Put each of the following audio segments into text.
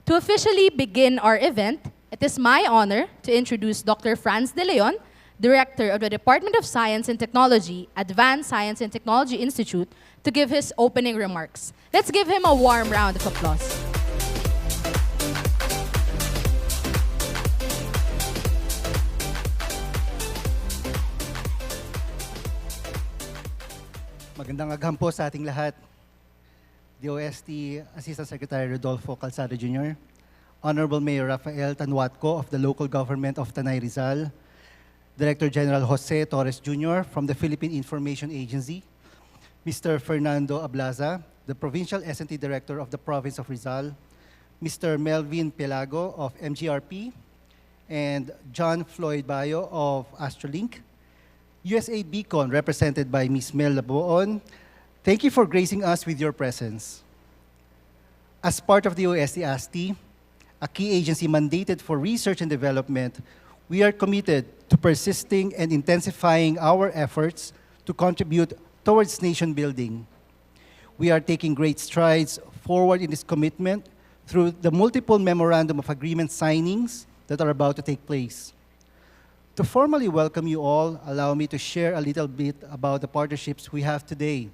To officially begin our event, it is my honor to introduce Dr. Franz de Leon, Director of the Department of Science and Technology, Advanced Science and Technology Institute, to give his opening remarks. Let's give him a warm round of applause. Magandang agham po sa ating lahat. DOST Assistant Secretary Rodolfo Calzado Jr., Honorable Mayor Rafael Tanjuatco of the Local Government of Tanay Rizal, Director General Jose Torres Jr. from the Philippine Information Agency, Mr. Fernando Ablaza, the Provincial S&T Director of the Province of Rizal, Mr. Melvin Pielago of MGRP, and Jon Floyd Bio of Astrolink, USAID BEACON, represented by Ms. Mel Labuon. Thank you for gracing us with your presence. As part of the DOST-ASTI, a key agency mandated for research and development, we are committed to persisting and intensifying our efforts to contribute towards nation building. We are taking great strides forward in this commitment through the multiple memorandum of agreement signings that are about to take place. To formally welcome you all, allow me to share a little bit about the partnerships we have today.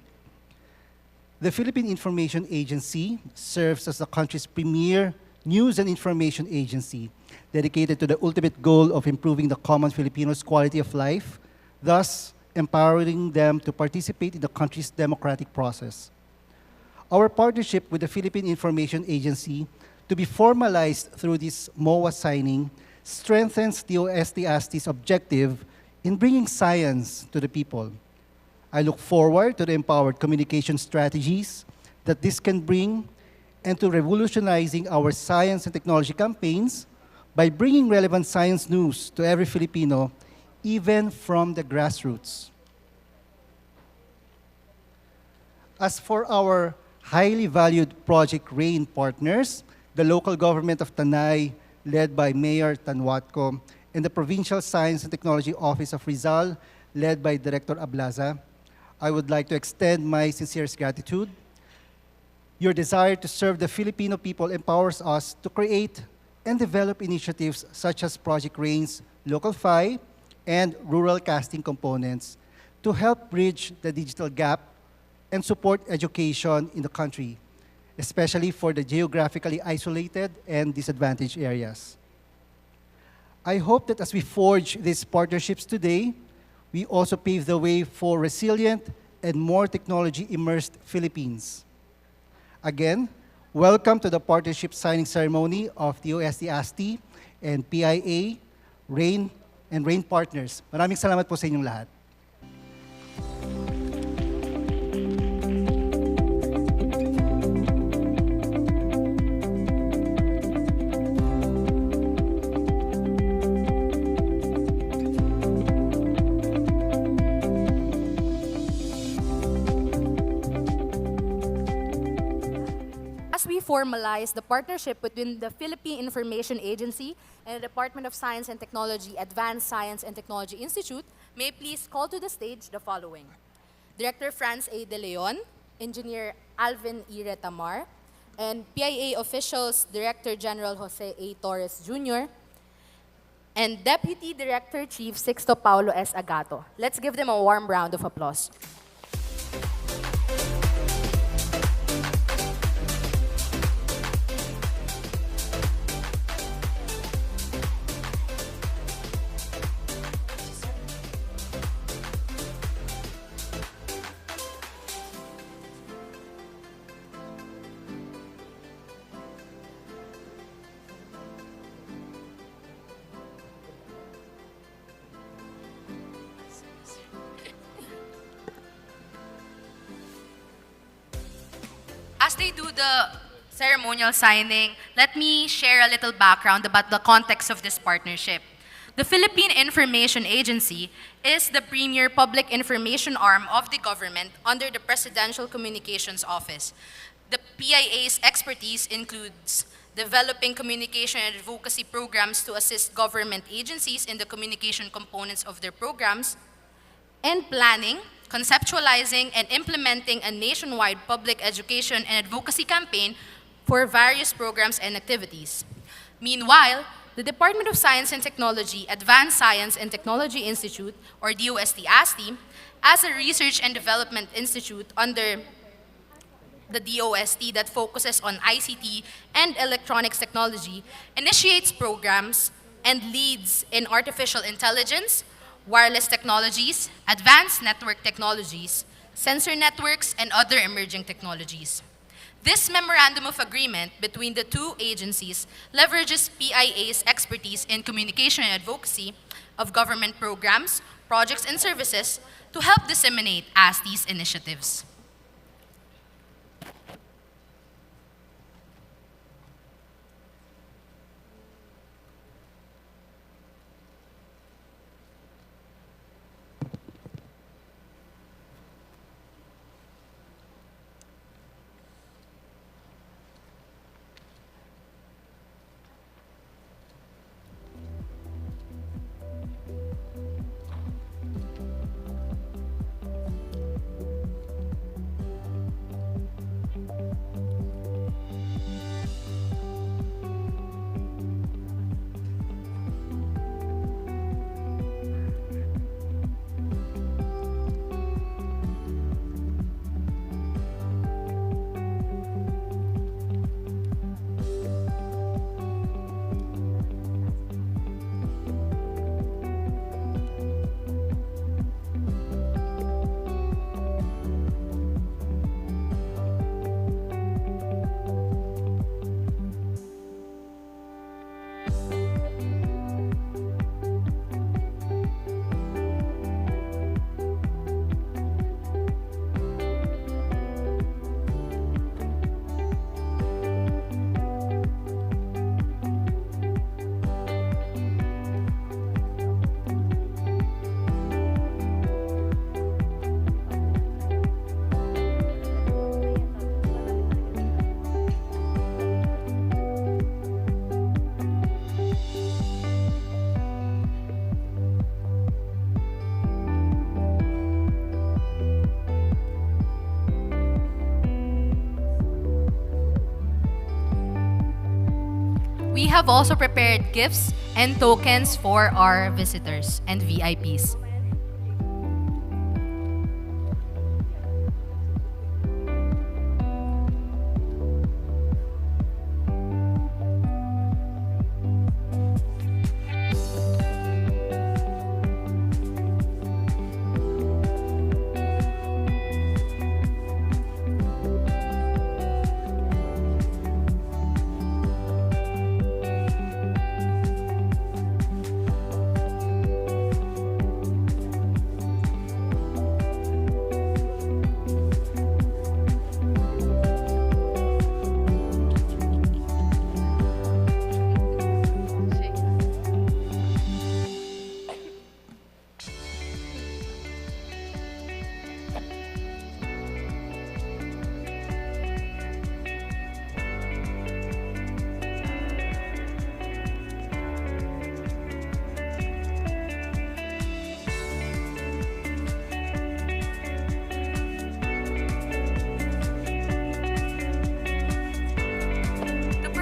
The Philippine Information Agency serves as the country's premier news and information agency dedicated to the ultimate goal of improving the common Filipinos' quality of life, thus empowering them to participate in the country's democratic process. Our partnership with the Philippine Information Agency, to be formalized through this MOA signing, strengthens the DOST-ASTI's objective in bringing science to the people. I look forward to the empowered communication strategies that this can bring and to revolutionizing our science and technology campaigns by bringing relevant science news to every Filipino, even from the grassroots. As for our highly valued Project REIINN partners, the local government of Tanay, led by Mayor Tanjuatco, and the Provincial Science and Technology Office of Rizal, led by Director Ablaza, I would like to extend my sincerest gratitude. Your desire to serve the Filipino people empowers us to create and develop initiatives such as Project REIINN's Local Fi and rural casting components to help bridge the digital gap and support education in the country, especially for the geographically isolated and disadvantaged areas. I hope that as we forge these partnerships today, we also pave the way for resilient and more technology-immersed Philippines. Again, welcome to the partnership signing ceremony of the DOST-ASTI and PIA, REIINN, and REIINN partners. Maraming salamat po sa inyong lahat. As we formalize the partnership between the Philippine Information Agency and the Department of Science and Technology, Advanced Science and Technology Institute, may I please call to the stage the following: Director Franz A. De Leon, Engineer Alvin E. Retamar, and PIA officials Director General Jose A. Torres Jr., and Deputy Director Chief Sixto Paulo S. Agato. Let's give them a warm round of applause. As they do the ceremonial signing, let me share a little background about the context of this partnership. The Philippine Information Agency is the premier public information arm of the government under the Presidential Communications Office. The PIA's expertise includes developing communication and advocacy programs to assist government agencies in the communication components of their programs, and planning, conceptualizing, and implementing a nationwide public education and advocacy campaign for various programs and activities. Meanwhile, the Department of Science and Technology Advanced Science and Technology Institute, or DOST-ASTI, as a research and development institute under the DOST that focuses on ICT and electronics technology, initiates programs and leads in artificial intelligence, wireless technologies, advanced network technologies, sensor networks, and other emerging technologies. This memorandum of agreement between the two agencies leverages PIA's expertise in communication and advocacy of government programs, projects, and services to help disseminate ASTI's initiatives. We have also prepared gifts and tokens for our visitors and VIPs.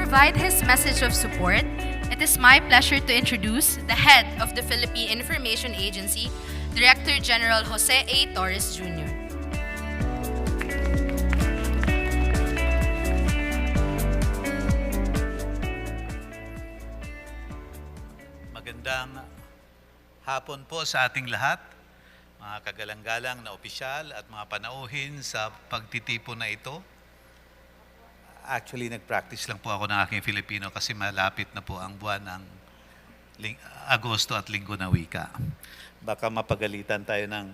Provide his message of support, it is my pleasure to introduce the head of the Philippine Information Agency, Director General Jose A. Torres Jr. Magandang hapon po sa ating lahat, mga kagalang-galang na opisyal at mga panauhin sa pagtitipon na ito. Actually, nag-practice lang po ako ng aking Filipino kasi malapit na po ang buwan ng Agosto at Linggo na Wika. Baka mapagalitan tayo ng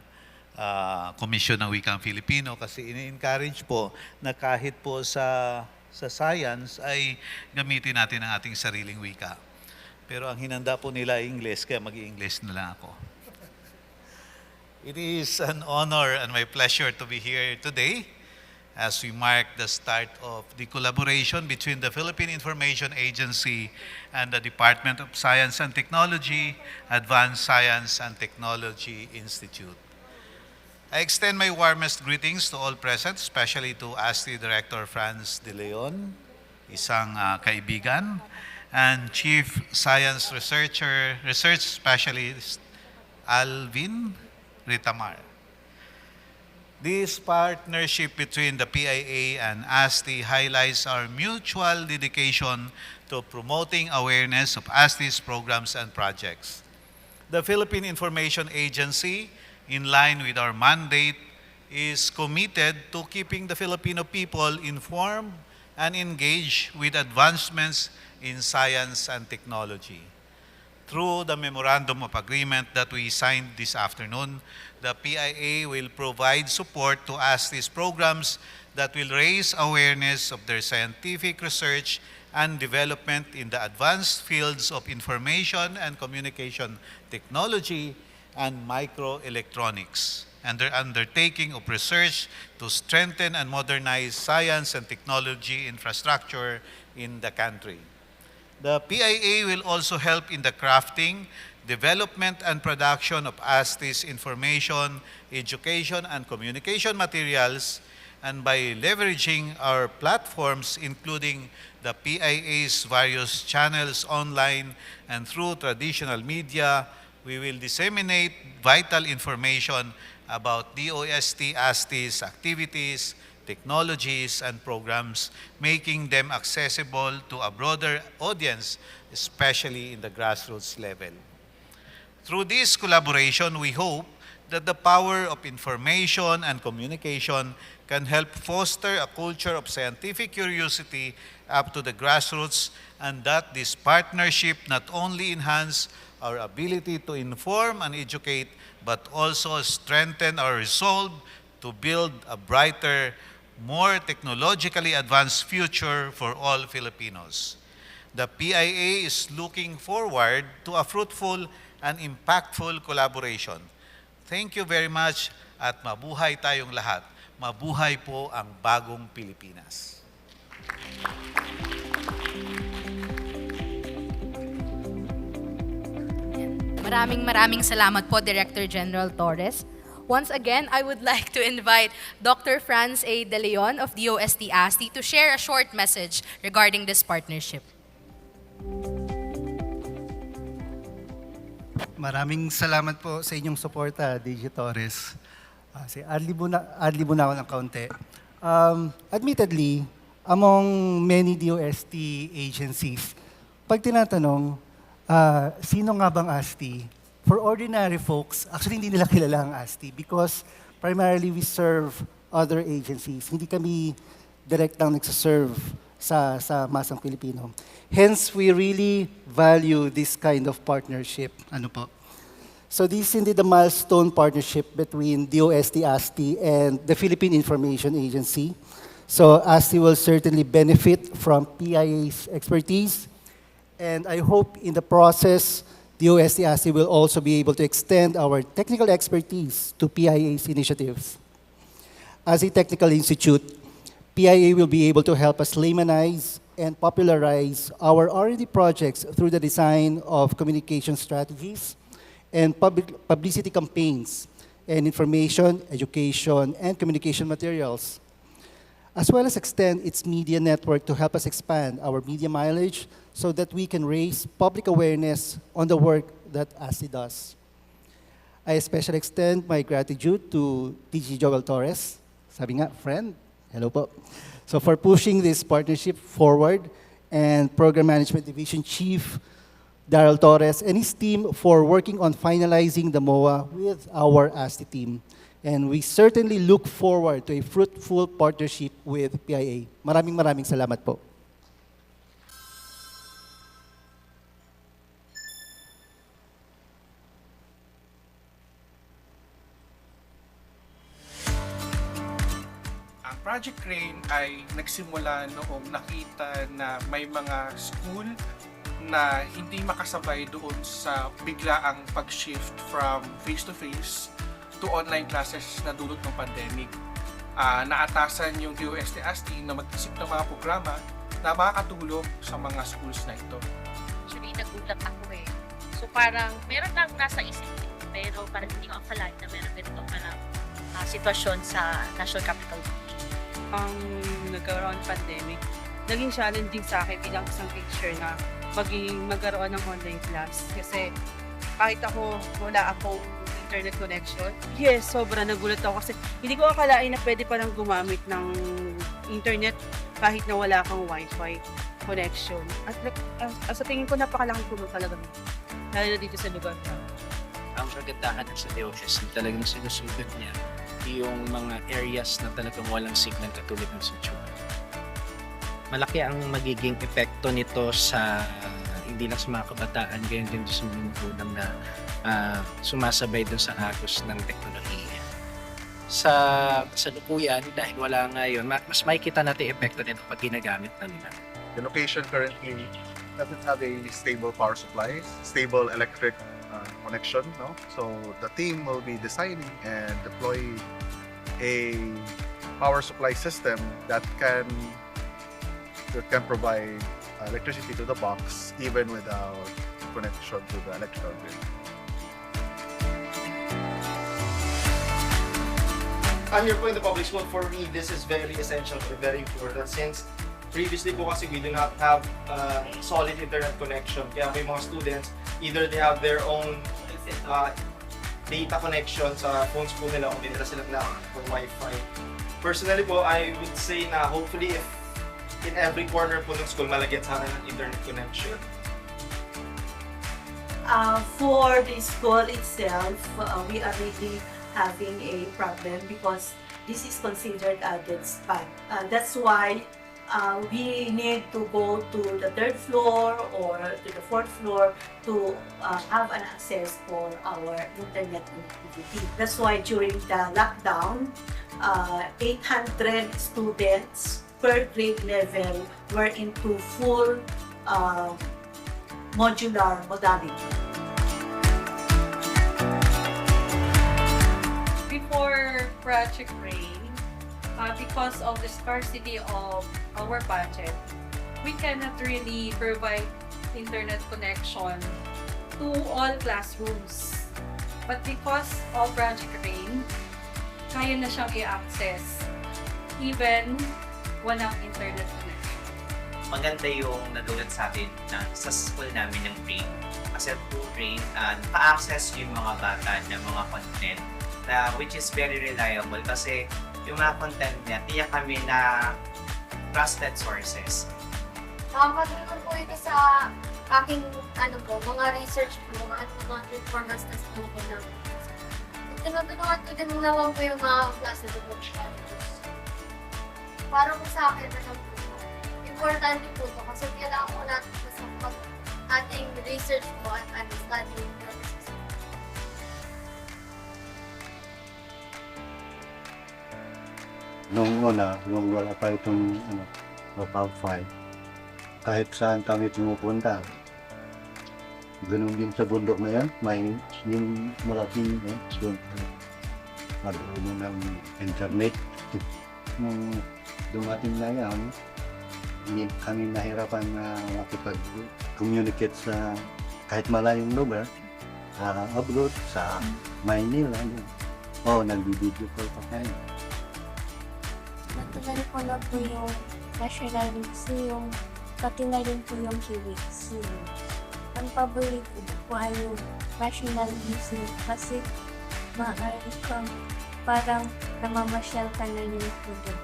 Komisyon ng Wikang Filipino kasi ini-encourage po na kahit po sa science ay gamitin natin ang ating sariling wika. Pero ang hinanda po nila ay English, kaya mag-i-English na lang ako. It is an honor and my pleasure to be here today as we mark the start of the collaboration between the Philippine Information Agency and the Department of Science and Technology, Advanced Science and Technology Institute. I extend my warmest greetings to all present, especially to ASTI Director Franz de Leon, isang kaibigan, and Chief Science Research Specialist Alvin Ritamar. This partnership between the PIA and ASTI highlights our mutual dedication to promoting awareness of ASTI's programs and projects. The Philippine Information Agency, in line with our mandate, is committed to keeping the Filipino people informed and engaged with advancements in science and technology. Through the Memorandum of Agreement that we signed this afternoon, the PIA will provide support to ASTI's programs that will raise awareness of their scientific research and development in the advanced fields of information and communication technology and microelectronics, and their undertaking of research to strengthen and modernize science and technology infrastructure in the country. The PIA will also help in the crafting, development, and production of ASTI's information, education, and communication materials, and by leveraging our platforms, including the PIA's various channels online and through traditional media, we will disseminate vital information about DOST-ASTI's activities, technologies, and programs, making them accessible to a broader audience, especially in the grassroots level. Through this collaboration, we hope that the power of information and communication can help foster a culture of scientific curiosity up to the grassroots, and that this partnership not only enhance our ability to inform and educate, but also strengthen our resolve to build a brighter, more technologically advanced future for all Filipinos. The PIA is looking forward to a fruitful and impactful collaboration. Thank you very much at mabuhay tayong lahat. Mabuhay po ang bagong Pilipinas. Maraming salamat po, Director General Torres. Once again, I would like to invite Dr. Franz A. De Leon of DOST-ASTI to share a short message regarding this partnership. Maraming salamat po sa inyong suporta, DJ Torres. Adli muna ako ng kaunti. Admittedly, among many DOST agencies, pag tinatanong, sino nga bang ASTI? For ordinary folks, actually hindi nila kilala ang ASTI because primarily we serve other agencies. Hindi kami direct lang nagsaserve sa masang Pilipino. Hence, we really value this kind of partnership. Ano po? So this is indeed a milestone partnership between DOST-ASTI and the Philippine Information Agency. So ASTI will certainly benefit from PIA's expertise, and I hope in the process, DOST-ASTI will also be able to extend our technical expertise to PIA's initiatives. As a technical institute, PIA will be able to help us laymanize and popularize our R&D projects through the design of communication strategies and publicity campaigns and information, education, and communication materials, as well as extend its media network to help us expand our media mileage so that we can raise public awareness on the work that ASTI does. I especially extend my gratitude to TG Joel Torres, sabi nga, friend, hello po. So for pushing this partnership forward, and Program Management Division Chief Daryl Torres and his team for working on finalizing the MOA with our ASTI team. And we certainly look forward to a fruitful partnership with PIA. Maraming salamat po. Ang Project REIINN ay nagsimula noong nakita na may mga school na hindi makasabay doon sa biglaang pag-shift from face-to-face to online classes na dulot ng pandemic. Naatasan yung DOST-ASTI na mag-isip ng mga programa na makakatulong sa mga schools na ito. Actually, nagulat ako eh. So parang meron lang nasa isip ko, pero parang hindi ko akalain na meron ganito parang sitwasyon sa National Capital City. Nagkaroon pandemic, naging challenging sa akin bilang isang teacher na magkaroon ng online class. Kasi kahit ako, wala akong internet connection. Yes, sobrang nagulat ako kasi hindi ko akalain na pwede palang gumamit ng internet kahit na wala kang wifi connection. At sa tingin ko, napakalaking tulong talaga. Lalo na dito sa lugar na. Ang kagandahan sa DOST na talagang sinusunod niya yung mga areas na talagang walang signal katulad ng Tanjuatco. Malaki ang magiging epekto nito sa hindi lang sa mga kabataan, gayon din sa mga magulang na sumasabay dun sa agos ng teknolohiya. Sa kasalukuyan, dahil wala ngayon, mas makikita natin epekto nito pag ginagamit na nila. The location currently doesn't have a stable power supply, stable electric connection. No? So the team will be designing and deploy a power supply system that can provide electricity to the box even without connection to the electrical grid. I'm here po in the public school. For me, this is very essential or very important since previously po kasi we do not have solid internet connection. Kaya may mga students, either they have their own data connection sa phones po nila o may nila silang laptop or Wi-Fi. Personally po, I would say na hopefully if in every corner po ng school malagyan sa akin ng internet connection. For the school itself, we are really having a problem because this is considered a dead spot. That's why we need to go to the third floor or to the fourth floor to have an access for our internet connectivity. That's why during the lockdown, 800 students per grade level were into full modular modality. Before Project REIINN, because of the scarcity of our budget, we cannot really provide internet connection to all classrooms. But because of Project REIINN, kaya na siyang i-access even walang internet connection. Maganda yung nadulat sa atin na sa school namin ng REIINN. Kasi through REIINN, pa-access yung mga bata ng mga content which is very reliable kasi yung mga content niya, tiyak kami na trusted sources. Nakakatulong po ito sa aking mga research po, mga formalized na school ko na. Tinutulungan ko din naman po yung mga klase ng bookshelves. Para po sa akin na lang po, importante po ito kasi kailangan po natin sa ating research po at studying purposes. Nung una, nung wala pa itong Pop 5, kahit saan kami pumupunta, ganun din sa bundok na yan, may yung malaking marunong ng internet. Nung dumating na yan, hindi kami nahirapan na makipag-communicate sa kahit malayong lugar, sa abroad, sa Maynila. Nagbibideo call pa kayo. Natuloy ko na po yung nationality, pati na rin po yung kiwiksi. Ang paborito po ay yung nationality kasi maaari kang parang namamasyal ka na rin po doon.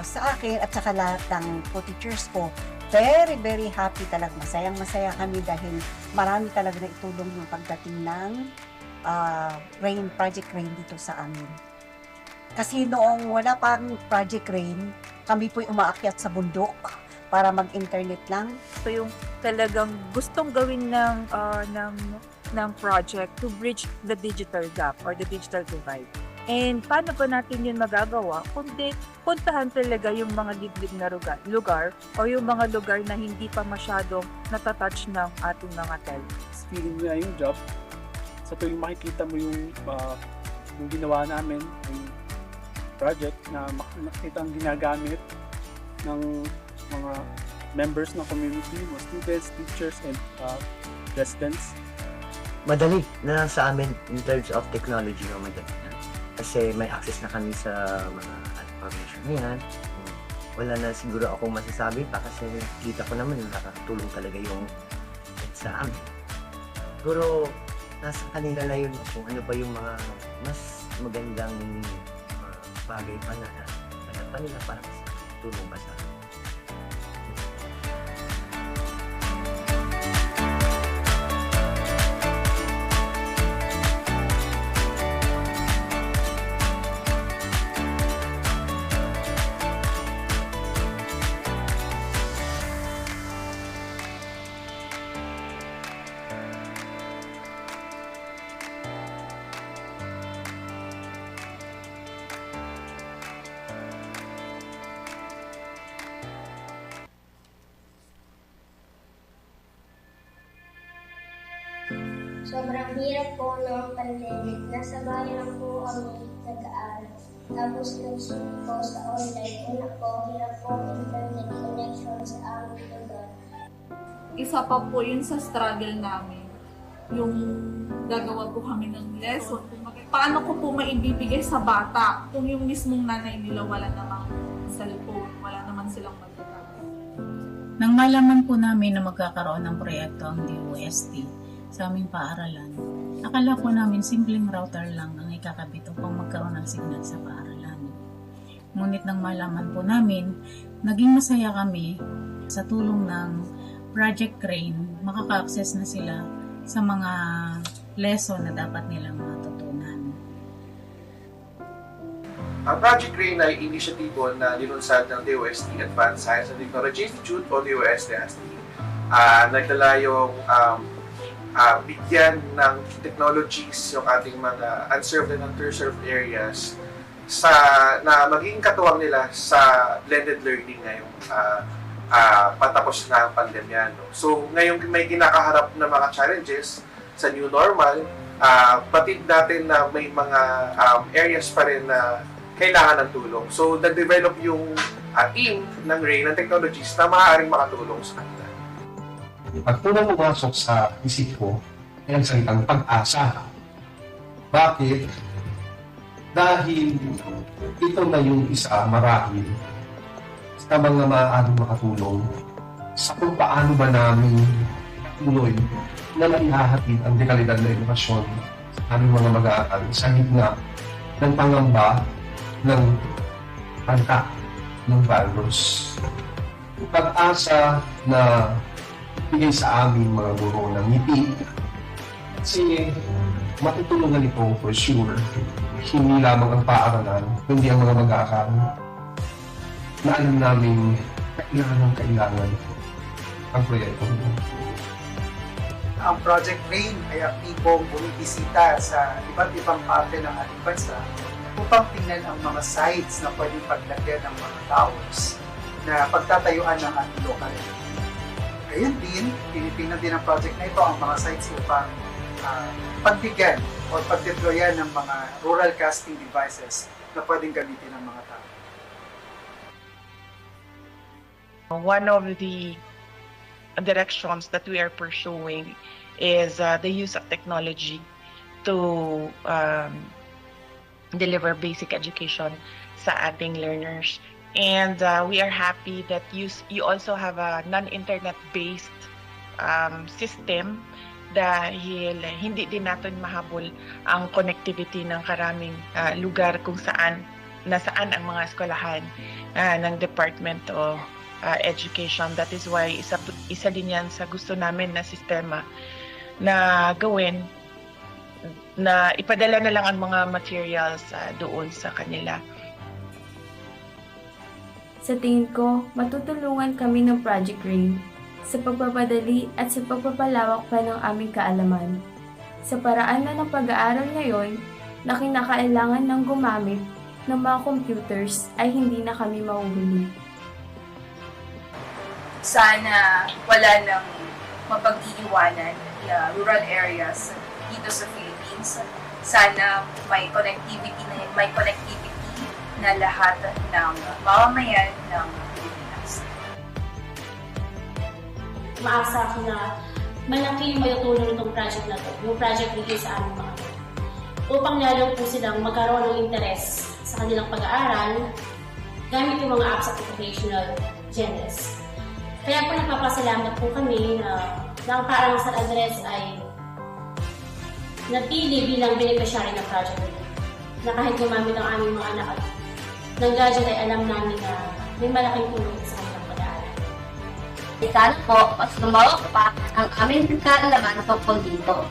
Sa akin at saka lahat ng co-teachers ko, very, very happy talaga. Masayang-masaya kami dahil marami talaga na itulong yung pagdating ng Project REIINN dito sa amin. Kasi noong wala pang Project REIINN, kami po'y umaakyat sa bundok para mag-internet lang. Ito yung talagang gustong gawin ng project to bridge the digital gap or the digital divide. And paano ba natin yun magagawa? Kundi puntahan talaga yung mga liblib na lugar o yung mga lugar na hindi pa masyadong natatouch ng ating mga telcos. Feeling na yung job. Sa tuwing makikita mo yung ginawa namin, yung project na makikita ang ginagamit ng mga members ng community, mga students, teachers, and residents. Madali na lang sa amin in terms of technology na madali na. Kasi may access na kami sa mga information na yan, wala na siguro akong masasabi pa kasi kita ko naman nakakatulong talaga yung sa amin. Siguro nasa kanila na yun kung ano pa yung mga mas magandang bagay pa na nila para sa tulong pa sa amin. Sobrang hirap po ng pandemic. Nasa bahay lang po kami nag-aaral. Tapos nag-switch po sa online. Una po, hirap po internet connection sa aming lugar. Isa pa po yun sa struggle namin. Yung gagawa po kami ng lesson. Paano ko po maibibigay sa bata kung yung mismong nanay nila wala namang cellphone, wala naman silang magagamit. Nang malaman po namin na magkakaroon ng proyekto ang DOST sa aming paaralan, akala po namin simpleng router lang ang ikakabit upang magkaroon ng signal sa paaralan. Ngunit nang malaman po namin, naging masaya kami sa tulong ng Project REIINN, makaka-access na sila sa mga lesson na dapat nilang matutunan. Ang Project REIINN ay inisyatibo na linunsad ng DOST-Advanced Science and Technology Institute o DOST-ASTI. Nagdala yung bigyan ng technologies yung ating mga unserved and underserved areas na magiging katuwang nila sa blended learning ngayong patapos na ang pandemya. No? So ngayong may kinakaharap na mga challenges sa new normal, batid natin na may mga areas pa rin na kailangan ng tulong. So nag-develop yung team ng REIINN ng technologies na maaaring makatulong sa kanila. At unang pumasok sa isip ko ay ang salitang pag-asa. Bakit? Dahil ito na yung isa marahil sa mga maaaring makatulong sa kung paano ba namin tuloy na maihahatid ang dekalidad na edukasyon sa aming mga mag-aaral sa gitna ng pangamba ng pangka ng virus. Pag-asa na bigay sa aming mga guro ng ngiti. Kasi matutulungan ito for sure. Hindi lamang ang paaralan, kundi ang mga mag-aaral na alam namin kailangan ang proyekto nito. Ang Project REIINN ay aktibong bumibisita sa iba't ibang parte ng ating bansa upang tingnan ang mga sites na pwedeng paglagyan ng mga towers na pagtatayuan ng ating lokal. Gayun din, pinitingnan din ang project na ito ang mga sites upang pagbigyan o pagdeployan ng mga rural casting devices na pwedeng gamitin ng mga tao. One of the directions that we are pursuing is the use of technology to deliver basic education sa ating learners. And we are happy that you also have a non-internet-based system dahil hindi din natin mahabol ang connectivity ng karaming lugar kung nasaan ang mga eskwelahan ng Department of Education. That is why isa din yan sa gusto namin na sistema na gawin na ipadala na lang ang mga materials doon sa kanila. Sa tingin ko, matutulungan kami ng Project REIINN sa pagpapadali at sa pagpapalawak pa ng aming kaalaman. Sa paraan na ng pag-aaral ngayon na kinakailangan ng gumamit ng mga computers ay hindi na kami mauhuli. Sana wala nang mapag-iiwanan na rural areas dito sa Philippines. Sana may connectivity na lahat ng mamamayan ng Pilipinas. Maasa ako na malaki yung matutulong itong project na ito, yung project REIINN sa aming mga upang lalo po silang magkaroon ng interes sa kanilang pag-aaral gamit yung mga apps at educational channels. Kaya po nagpapasalamat po kami na parang sa address ay napili bilang beneficiary ng Project REIINN. Na kahit gumamit ang aming mga anak ng gadget ay alam namin na may malaking tulong sa kanilang pag-aaral. Sana po, mas lumawak pa ang aming kaalaman tungkol dito.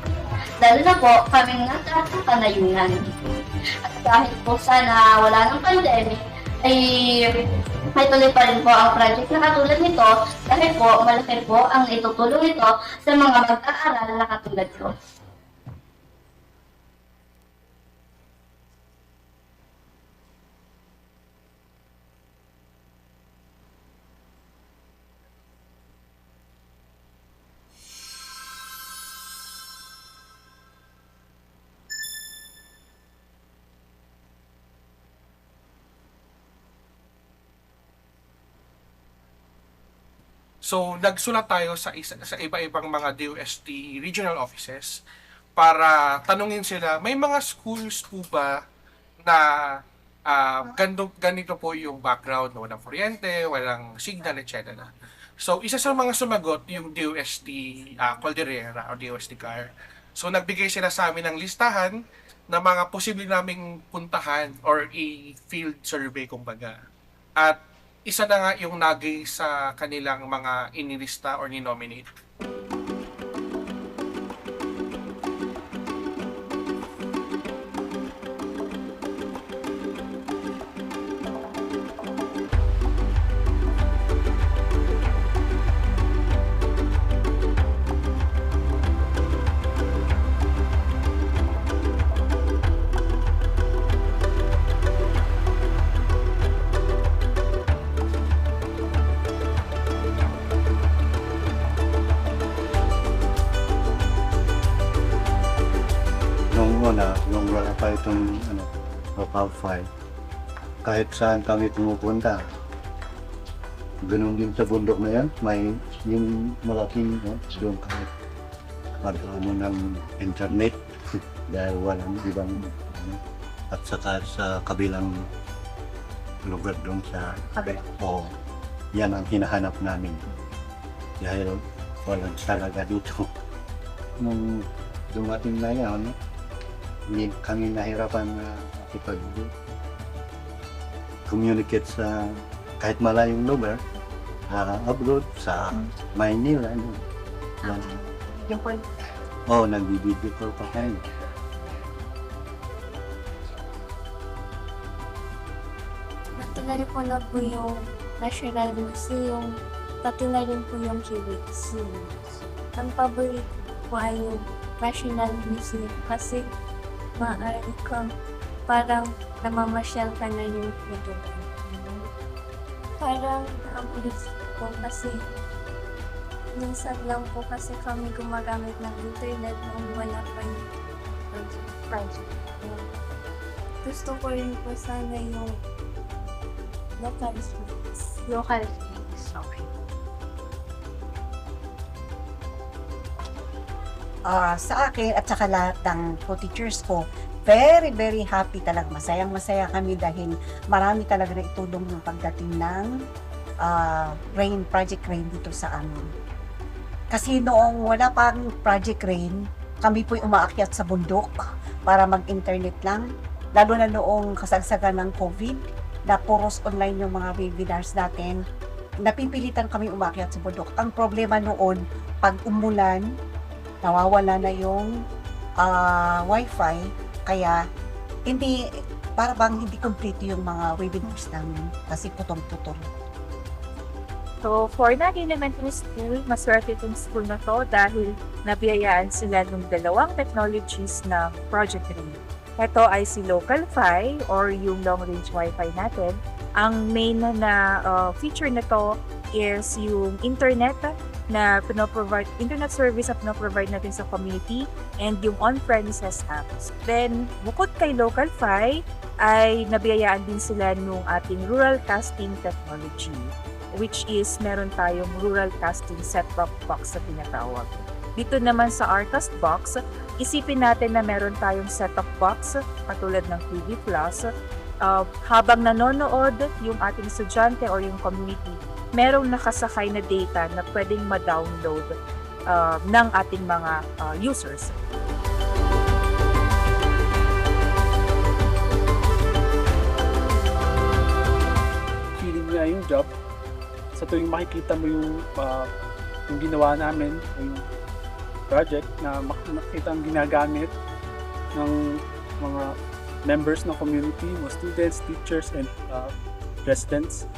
Lalo na po kaming nasa kanayunan. At kahit po sana wala ng pandemic, ay may tuloy pa rin po ang project na katulad nito dahil po malaki po ang itutulong nito sa mga mag-aaral na katulad ko. So, nagsulat tayo sa iba-ibang mga DOST regional offices para tanungin sila, may mga schools po ba na ganito po yung background, walang kuryente, walang signal, etc. So, isa sa mga sumagot yung DOST Caldera o DOST CAR. So, nagbigay sila sa amin ng listahan na mga posible naming puntahan or i-field survey kumbaga. At isa na nga yung nagay sa kanilang mga inilista or ni-nominate. Nung wala pa itong local file, kahit saan kami pumupunta, ganun din sa bundok na yan, may yung malaking doon kami magkano ng internet dahil walang ibang at saka sa kabilang lugar doon sa yan ang hinahanap namin dahil walang talaga dito. Nung dumating na yan, hindi kami nahirapan na makipag-communicate sa kahit malayong lugar, abroad, sa Maynila. Nag-video call pa kayo. Pati na rin po na po yung National Museum, pati na rin po yung Civics. Ang paborito po ay yung National Museum kasi maaari kang parang namamasyal ka na yung video. Parang nakabulis po kasi minsan lang po kasi kami gumagamit ng internet nung wala pa yung project. Gusto ko rin po sana yung local speaks. Local speaks, okay. Sa akin at saka lahat ng co-teachers ko, very happy talaga. Masaya kami dahil marami talaga na itulong yung pagdating ng REIINN, Project REIINN dito sa amin. Kasi noong wala pang Project REIINN, kami po'y umaakyat sa bundok para mag-internet lang. Lalo na noong kasagsagan ng COVID, na puros online yung mga webinars natin, napipilitan kami umaakyat sa bundok. Ang problema noon, pag umulan, nawawala na yung wifi, kaya para bang hindi complete yung mga webinars namin kasi putol-putol. So, for Tanay Elementary School, maswerte itong school na to dahil nabiyayaan sila ng dalawang technologies na Project REIINN. Ito ay si Local Fi or yung long-range Wi-Fi natin. Ang main na feature na to is yung internet na internet service na pinoprovide natin sa community and yung on-premises apps. Then, bukod kay Local Fi, ay nabiyayaan din sila nung ating rural casting technology, which is meron tayong rural casting set-top box na tinatawag. Dito naman sa Arcast box, isipin natin na meron tayong set-top box katulad ng TV Plus habang nanonood yung ating estudyante or yung community, merong nakasakay na data na pwedeng ma-download ng ating mga users. Feeling nga yung job, sa tuwing makikita mo yung ginawa namin, yung project na makita ang ginagamit ng mga members ng community, mga students, teachers, and residents.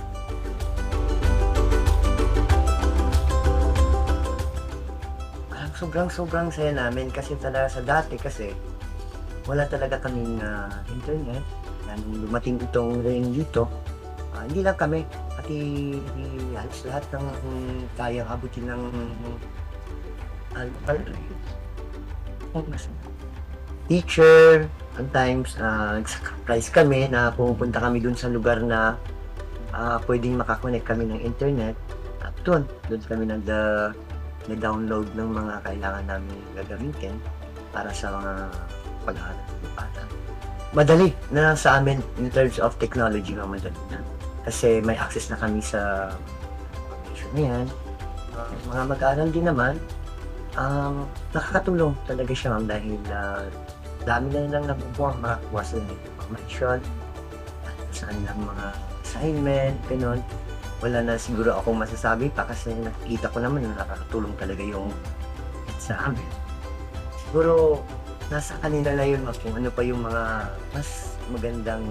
Sobrang saya namin kasi talaga sa dati kasi wala talaga kaming internet. Nung dumating itong REIINN dito, hindi lang kami, pati halos lahat ng kayang abutin ng teacher. Sometimes nag-surprise kami na pupunta kami dun sa lugar na pwedeng makakonect kami ng internet. At doon kami na-download ng mga kailangan namin gagamitin para sa mga pag-aaral ng bata. Madali na sa amin in terms of technology, madali na. Kasi may access na kami sa information na yan. Mga mag-aaral din naman, nakakatulong talaga siya dahil dami na lang makakuha sa information, saan ng mga assignment, gano'n. Wala na siguro akong masasabi pa kasi nakikita ko naman na nakakatulong talaga yung sa amin. Siguro nasa kanila na yun kung ano pa yung mga mas magandang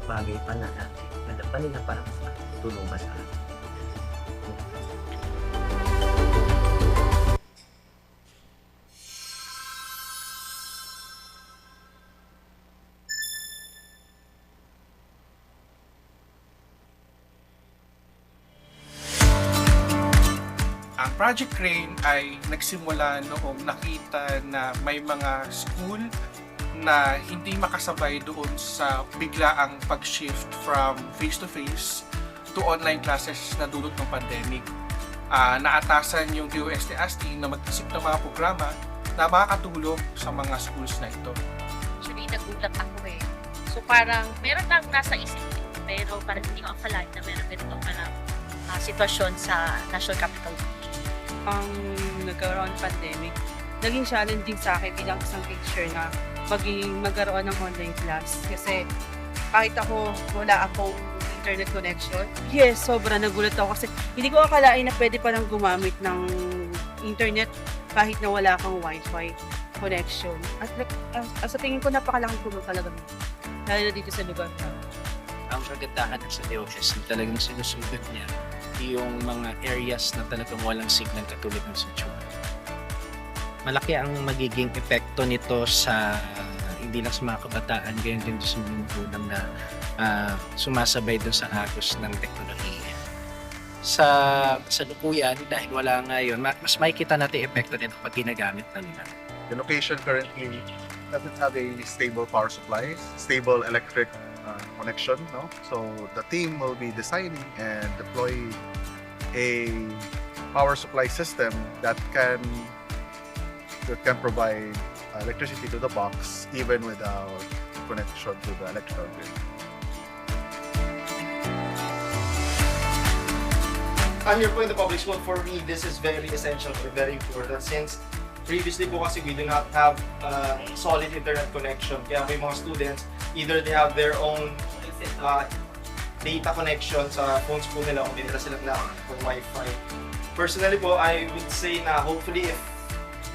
bagay pa na natin. Ganda pa nila para mas tulong pa sa amin. Ang Project REIINN ay nagsimula noong nakita na may mga school na hindi makasabay doon sa biglaang pag-shift from face-to-face to online classes na dulot ng pandemic. Naatasan yung DOST-ASTI na mag-isip ng mga programa na makakatulong sa mga schools na ito. Actually, nagulat ako eh. So parang meron lang nasa isip ko, pero parang hindi ko akalain na meron ganito parang sitwasyon sa National Capital. Ang nagkaroon ng pandemic, naging challenging sa akin bilang isang teacher na magkaroon ng online class. Kasi kahit wala akong internet connection, yes, sobra nagulat ako kasi hindi ko akalain na pwede palang gumamit ng internet kahit na wala kang wifi connection. At sa tingin ko napakalaking tulong talaga lalo na dito sa lugar na. Ang kagandahan sa diocese na talagang sinusunod niya yung mga areas na talagang walang signal katulad ng Sitio. Malaki ang magiging epekto nito sa hindi lang sa mga kabataan, ganyan din sa mga magulang na sumasabay doon sa agos ng teknolohiya. Sa kasalukuyan, dahil wala nga yun, mas makikita natin epekto nito pag ginagamit na nila. The location currently doesn't have a stable power supply, stable electric connection, no? So the team will be designing and deploy a power supply system that can provide electricity to the box even without connection to the electrical grid. Here po in the public school, for me, this is very essential or very important since previously po kasi we do not have solid internet connection. Kaya may mga students, either they have their own data connection sa phones po nila o hindi nila silang na for Wi-Fi. Personally po, I would say na hopefully if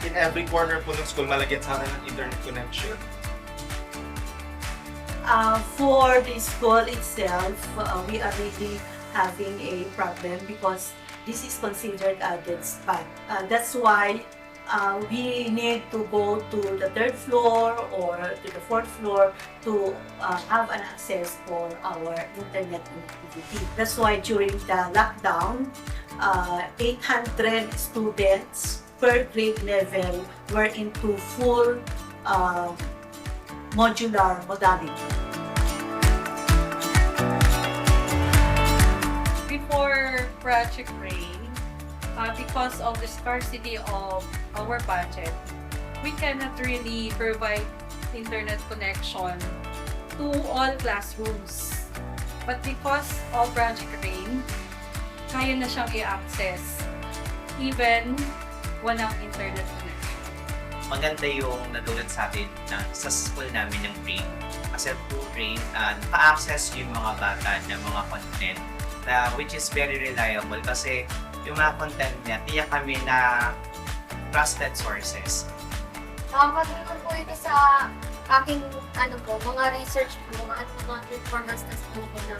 in every corner po ng school malagyan sana ng internet connection. For the school itself, we are really having a problem because this is considered a dead spot. That's why we need to go to the third floor or to the fourth floor to have an access for our internet connectivity. That's why during the lockdown, 800 students per grade level were into full modular modality. Before Project REIINN, because of the scarcity of our budget, we cannot really provide internet connection to all classrooms. But because of Project REIINN, kaya na siyang i-access even walang internet connection. Maganda yung nagulat sa atin na sa school namin yung REIINN. Kasi through REIINN, naka-access yung mga bata ng mga content na which is very reliable kasi yung mga content niya, tiyak kami na trusted sources. Nakapagulong po ito sa aking mga research po, mga performance test po na.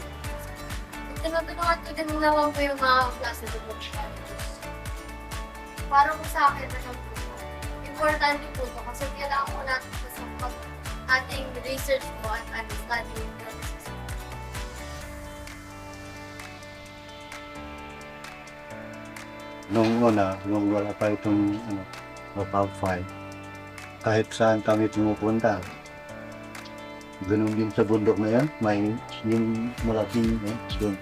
Tinutulungan ko din naman po yung mga klase ng challenges. Para po sa akin, importante po ito kasi kailangan po natin sa ating research po at studying process. Nung una, nung wala pa itong Pop 5, kahit saan kami pumupunta, ganun din sa bundok na yan, may yung malaking doon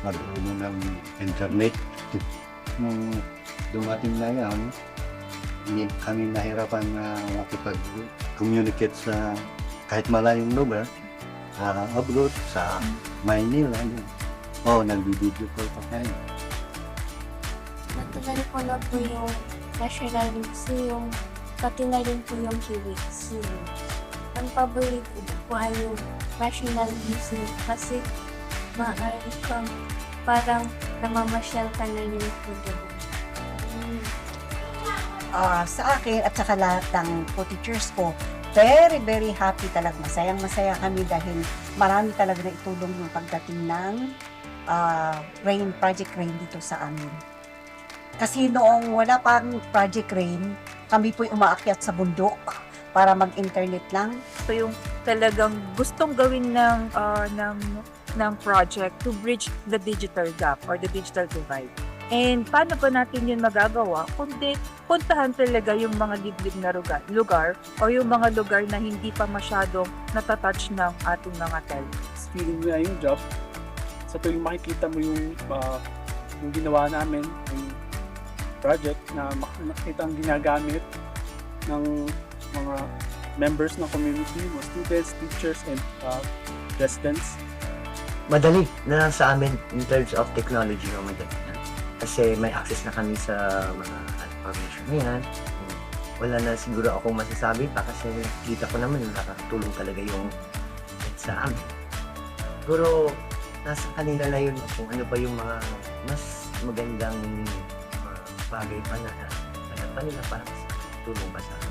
magkaroon ng internet. Nung dumating na yan, hindi kami nahirapan na makipag-communicate sa kahit malayong lugar, abroad, sa Maynila. Nag-video call pa kayo. Matagal ko na po yung national news, pati na rin po yung kiwiks. Ang paborito ko ay yung national news kasi maaari kang parang namamasyal ka na rin po doon. Sa akin at saka lahat ng co-teachers ko, very, very happy talaga. Masayang-masaya kami dahil marami talaga na itulong yung pagdating ng REIINN, Project REIINN dito sa amin. Kasi noong wala pang Project REIINN, kami po'y umaakyat sa bundok para mag-internet lang. Ito yung talagang gustong gawin ng project to bridge the digital gap or the digital divide. And paano ba natin yun magagawa? Kundi puntahan talaga yung mga liblib na lugar o yung mga lugar na hindi pa masyadong natatouch ng ating mga telcos. Feeling na yung job, sa tuwing makikita mo yung ginawa namin, yung project na makikita ang ginagamit ng mga members ng community, mga students, teachers, and residents. Madali na sa amin in terms of technology, madali na. Kasi may access na kami sa mga information na yan. Wala na siguro akong masasabi pa kasi kita ko naman nakakatulong talaga yung sa amin. Pero nasa kanila na yun kung ano pa yung mga mas magandang bagay pa na pa nila para tulong pa sa amin.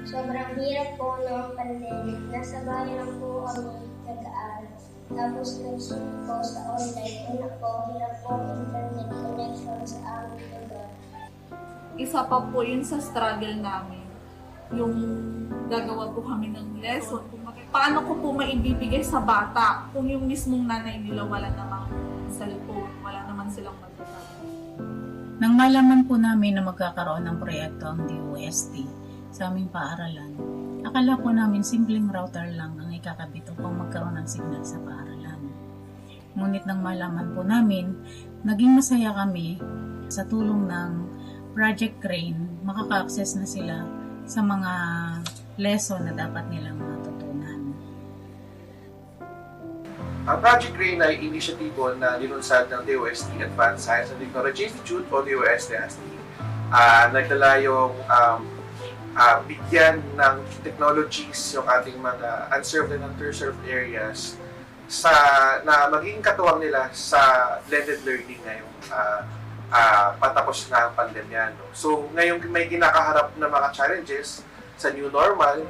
Sobrang hirap po ng pandemic. Nasa bahay lang po kami nag-aaral. Tapos nag-switch po sa online. Una po, hirap po internet connection sa aming lugar. Isa pa po yun sa struggle namin. Yung gagawa po kami ng lesson. Paano ko po maibibigay sa bata kung yung mismong nanay nila wala namang cellphone, wala naman silang magkakaroon. Nang malaman po namin na magkakaroon ng proyekto ang DOST sa aming paaralan, akala po namin simpleng router lang ang ikakabit upang magkaroon ng signal sa paaralan. Ngunit nang malaman po namin, naging masaya kami sa tulong ng Project REIINN, makaka-access na sila sa mga lesson na dapat nilang matutunan. Ang Project REIINN ay inisyatibo na linunsad ng DOST-Advanced Science and Technology Institute o DOST-ASTI. Nagdala yung bigyan ng technologies yung ating mga unserved and underserved areas na maging katuwang nila sa blended learning ngayong patapos na ang pandemya. No? So ngayong may kinakaharap na mga challenges sa new normal,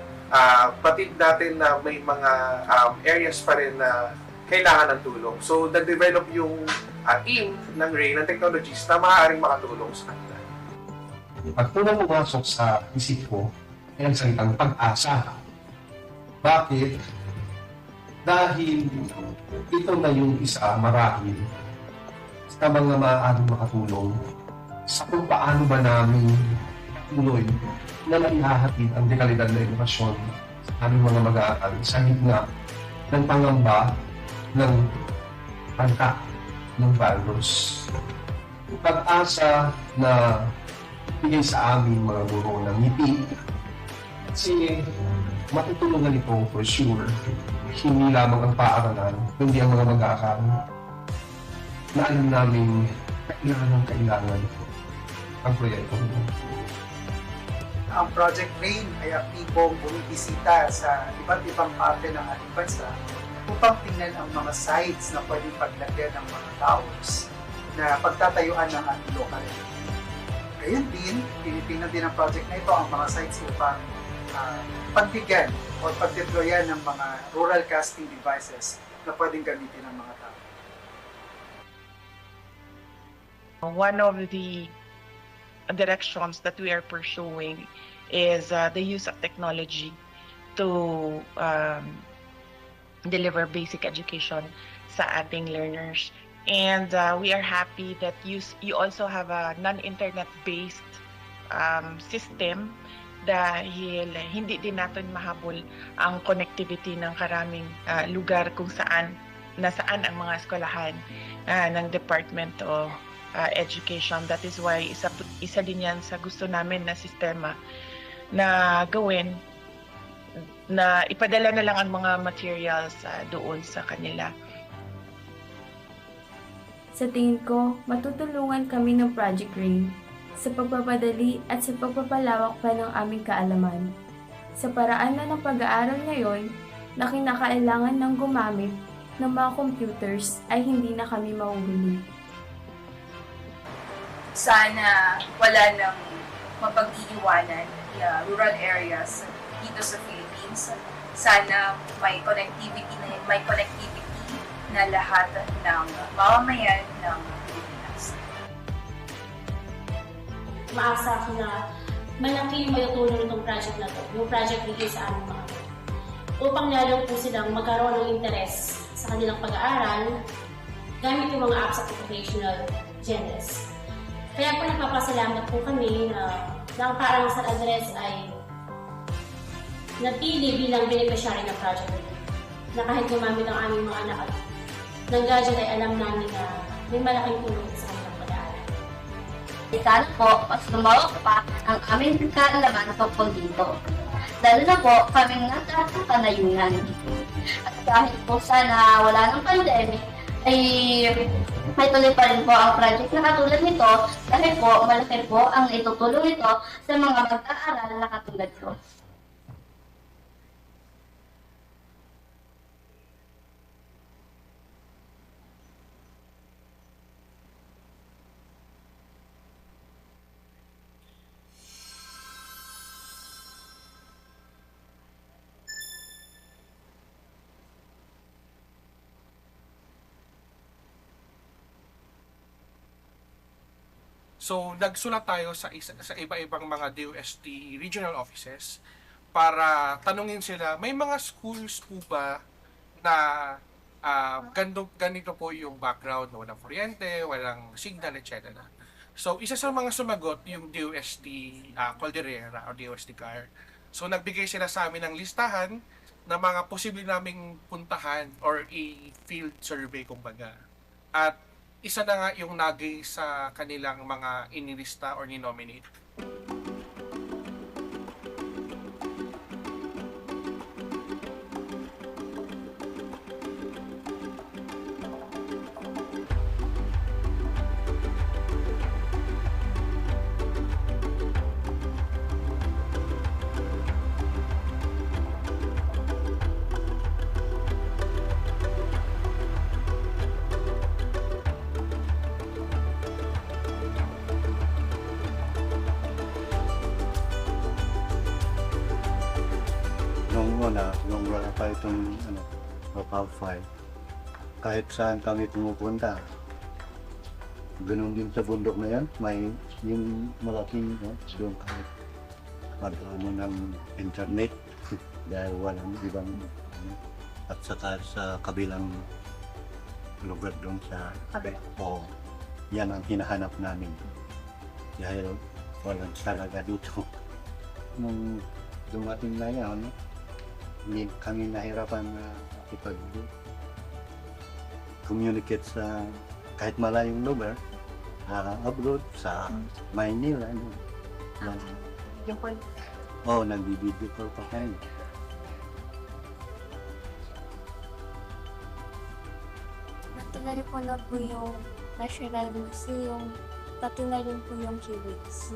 batid natin na may mga areas pa rin na kailangan ng tulong. So nag-develop yung team ng REIINN ng technologies na maaaring makatulong sa kanila. At unang pumasok sa isip ko ay ang salitang pag-asa. Bakit? Dahil ito na yung isa marahil sa mga maaaring makatulong sa kung paano ba namin tuloy na maihahatid ang dekalidad na edukasyon sa aming mga mag-aaral sa gitna ng pangamba ng pangka ng virus. Pag-asa na bigay sa aming mga guro ng ngiti kasi matutulungan ito for sure hindi lamang ang paaralan kundi ang mga mag-aaral na alam namin kailangan ang proyekto nito. Ang Project REIINN ay aktibong bumibisita sa iba't ibang parte ng ating bansa upang tingnan ang mga sites na pwedeng paglagyan ng mga towers na pagtatayuan ng ating local. Gayun din, tinitingnan din ang project na ito ang mga sites upang pagbigyan o pagdeployan ng mga rural casting devices na pwedeng gamitin ng mga tao. One of the directions that we are pursuing is the use of technology to deliver basic education sa ating learners. And we are happy that you also have a non-internet based system dahil hindi din natin mahabol ang connectivity ng karaming lugar kung nasaan ang mga eskwelahan ng Department of Education. That is why isa din yan sa gusto namin na sistema na gawin na ipadala na lang ang mga materials doon sa kanila. Sa tingin ko, matutulungan kami ng Project REIINN sa pagpapadali at sa pagpapalawak pa ng aming kaalaman. Sa paraan na ng pag-aaral ngayon na kinakailangan ng gumamit ng mga computers ay hindi na kami mahuhuli. Sana wala nang mapag-iiwanan rural areas dito sa Philippines. Sana may connectivity na lahat ng mamamayan ng Pilipinas. Maasa ako na malaki yung matutulong itong project na to, yung project REIINN sa aming mga upang lalo po silang magkaroon ng interes sa kanilang pag-aaral gamit yung mga apps at educational genres. Kaya po nagpapasalamat po kami na ang Paaralang San Andres ay napili bilang beneficiary ng project REIINN na kahit gumamit ang aming mga anak at ng gadget ay alam namin na may malaking tulong sa kanilang pag-aaral. Sana po, mas lumawak pa ang aming kaalaman tungkol dito. Lalo na po kaming nasa panayunan. At kahit po sana wala ng pandemic, ay may tuloy pa rin po ang project na katulad nito dahil po malaki po ang itutulong nito sa mga mag-aaral na katulad ko. So, nagsulat tayo sa iba-ibang mga DOST regional offices para tanungin sila, may mga schools po ba na ganito po yung background, walang kuryente, walang signal, etc. So, isa sa mga sumagot yung DOST Caldera o DOST CAR. So, nagbigay sila sa amin ng listahan na mga posible naming puntahan or i-field survey kumbaga. At isa na nga yung nagay sa kanilang mga inilista or ni-nominate. Nung wala pa itong local file, kahit saan kami pumupunta, Ganun din sa bundok na yan, may yung malaking doon kami magkaano ng internet dahil walang ibang at saka sa kabilang lugar doon sa o yan ang hinahanap namin dahil walang talaga dito. Nung dumating na yan, hindi kami nahirapan na communicate sa kahit malayong lugar, abroad, sa Maynila. Yung po, Nag-video call pa kayo. Pati na rin po na po yung National Museum, pati na rin po yung Kiwis.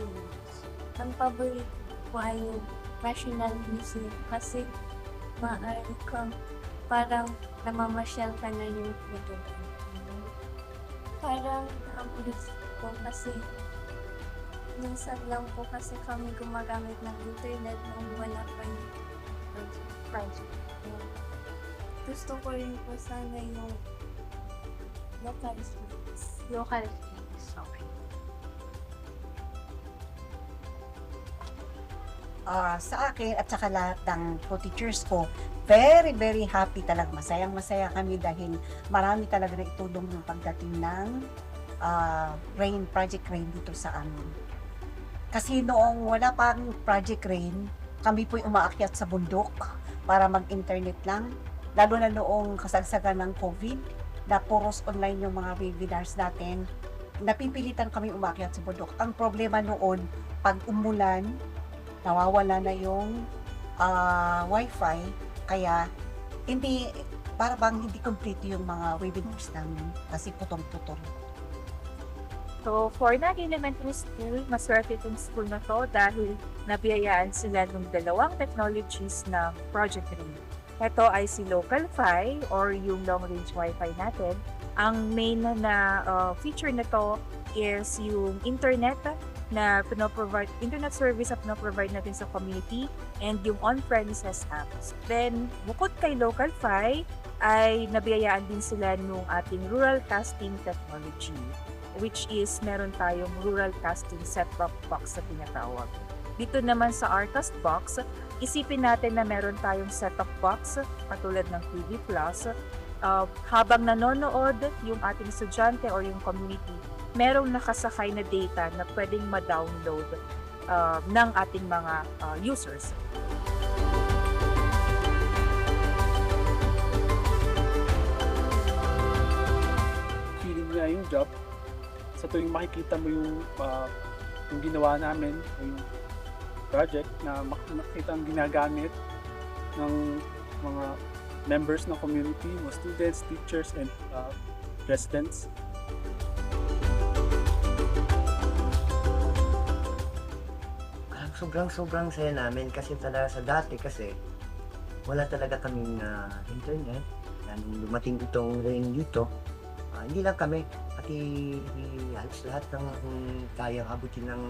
Ang paborito po ay yung National Museum kasi maaari kang parang namamasyal ka na yung video. Parang nakabulis po kasi minsan lang po kasi kami gumagamit ng internet nung wala pa yung project. Gusto ko rin po sana yung local schools. local things. Okay. Sa akin at saka lahat ng co-teachers ko, very, very happy talaga. Masayang-masaya kami dahil marami talaga na itulong yung pagdating ng REIINN, Project REIINN dito sa amin. Kasi noong wala pang Project REIINN, kami po'y umaakyat sa bundok para mag-internet lang. Lalo na noong kasagsagan ng COVID, na puros online yung mga webinars natin, napipilitan kami umaakyat sa bundok. Ang problema noon, pag umulan, nawawala na yung wifi, kaya para bang hindi complete yung mga webinars namin kasi putol-putol. So, for Tanay Elementary School, maswerte itong school na to dahil nabiyayaan sila ng dalawang technologies na Project REIINN. Ito ay si Local Fi or yung long range Wi-Fi natin. Ang main na feature nito is yung internet na internet service na pinoprovide natin sa community and yung on-premises apps. Then, bukod kay Local Fi, ay nabiyayaan din sila nung ating rural casting technology, which is meron tayong rural casting set-top box na tinatawag. Dito naman sa Arcast box, isipin natin na meron tayong set-top box katulad ng TV Plus. Habang nanonood yung ating estudyante or yung community, merong nakasakay na data na pwedeng ma-download ng ating mga users. Feeling niya yung job. Sa tuwing makikita mo yung ginawa namin, yung project na makita ang ginagamit ng mga members ng community, mga students, teachers, and residents. Sobrang saya namin kasi talaga sa dati kasi wala talaga kaming internet. Nung dumating itong REIINN dito, hindi lang kami, pati halos lahat ng kayang abutin ng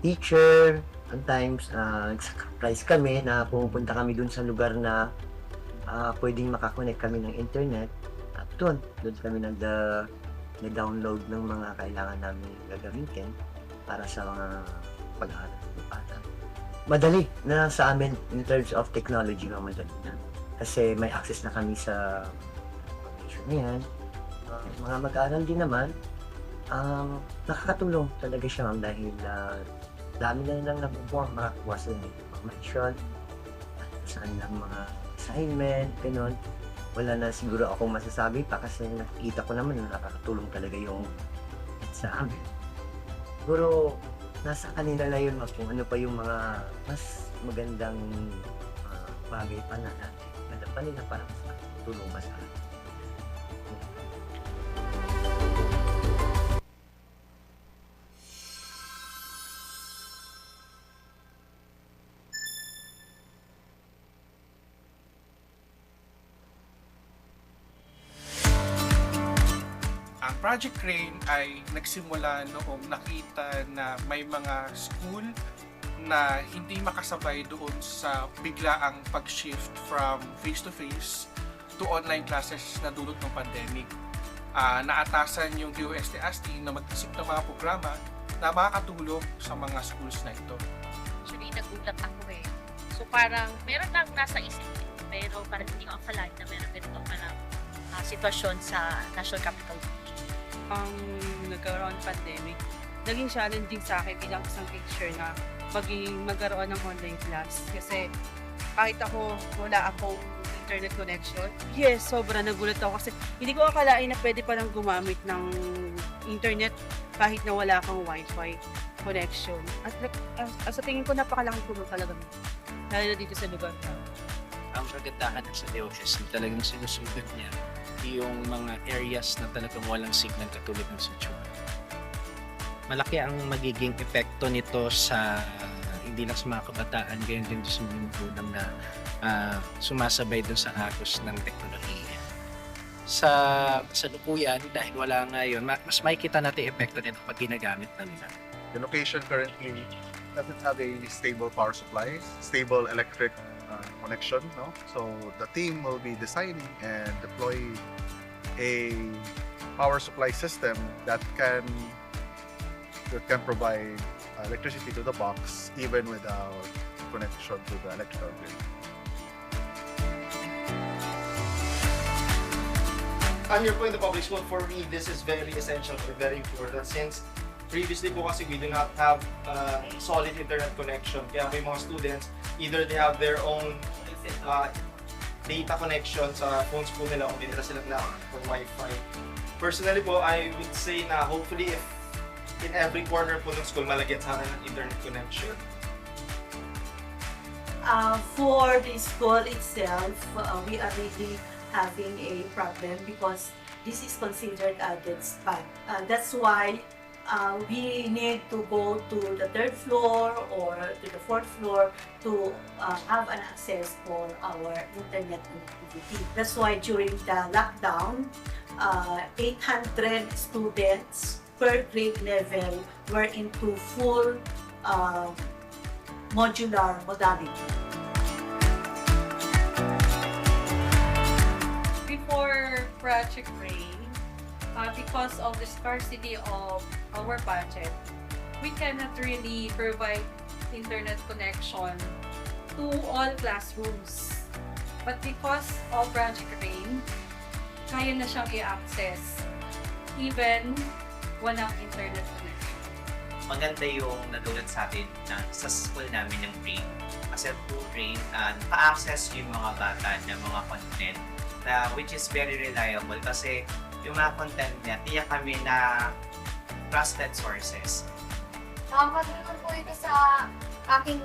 teacher. Sometimes, surprise kami na pumupunta kami dun sa lugar na pwedeng makakonect kami ng internet. At doon kami nag-download ng mga kailangan namin gagamitin para sa mga pag-aaral ng bata. Madali na sa amin in terms of technology, madali na. Kasi may access na kami sa information na yan. Mga mag-aaral din naman, nakakatulong talaga siya dahil dami na lang makakuha sa information, saan lang mga assignment, gano'n. Wala na siguro akong masasabi pa kasi nakikita ko naman na nakakatulong talaga yung sa amin. Siguro nasa kanila na yun kung ano pa yung mga mas magandang bagay pa na natin. Ganda pa nila para mas tulong ba sa akin. Ang Project REIINN ay nagsimula noong nakita na may mga school na hindi makasabay doon sa biglaang pag-shift from face-to-face to online classes na dulot ng pandemic. Naatasan yung DOST-ASTI na mag-isip ng mga programa na makakatulong sa mga schools na ito. Actually, nagulat ako eh. So parang meron lang nasa isip ko, pero parang hindi ko akalain na meron ganito parang sitwasyon sa National Capital. Ang nagkaroon ng pandemic, naging challenging sa akin bilang isang teacher na magkaroon ng online class. Kasi kahit ako, wala akong internet connection. Yes, sobra nagulat ako kasi hindi ko akalain na pwede palang gumamit ng internet kahit na wala kang wifi connection. At sa tingin ko, napakalaking tulong talaga. Lalo na dito sa lugar na. Ang kagandahan sa DOST na talagang sinusunod niya yung mga areas na talagang walang signal katulad ng Sichuan. Malaki ang magiging epekto nito sa hindi lang sa mga kabataan, gayon din sa mga magulang na sumasabay dun sa agos ng teknolohiya. Sa kasalukuyan, dahil wala nga yun, mas makikita natin epekto nito pag ginagamit na nila. The location currently doesn't have a stable power supply, stable electric connection, no? So the team will be designing and deploy a power supply system that can provide electricity to the box even without connection to the electrical grid. Here po in the public school, for me, this is very essential or very important since previously po kasi we do not have solid internet connection. Kaya may mga students, either they have their own data connection sa phone school nila o hindi nila sila na for Wi-Fi. Personally po, I would say na hopefully if in every corner po ng school malagyan sana ng internet connection. For the school itself, we are really having a problem because this is considered a dead spot. That's why we need to go to the third floor or to the fourth floor to have an access for our internet connectivity. That's why during the lockdown, 800 students per grade level were into full modular modality. Before Project REIINN, because of the scarcity of our budget, we cannot really provide internet connection to all classrooms. But because of Project REIINN, kaya na siyang i-access even walang internet connection. Maganda yung nadulat sa atin na sa school namin yung REIINN. Kasi through REIINN, naka-access yung mga bata ng mga content na which is very reliable kasi yung mga content niya, tiyak kami na trusted sources. Nakakatulong po ito sa aking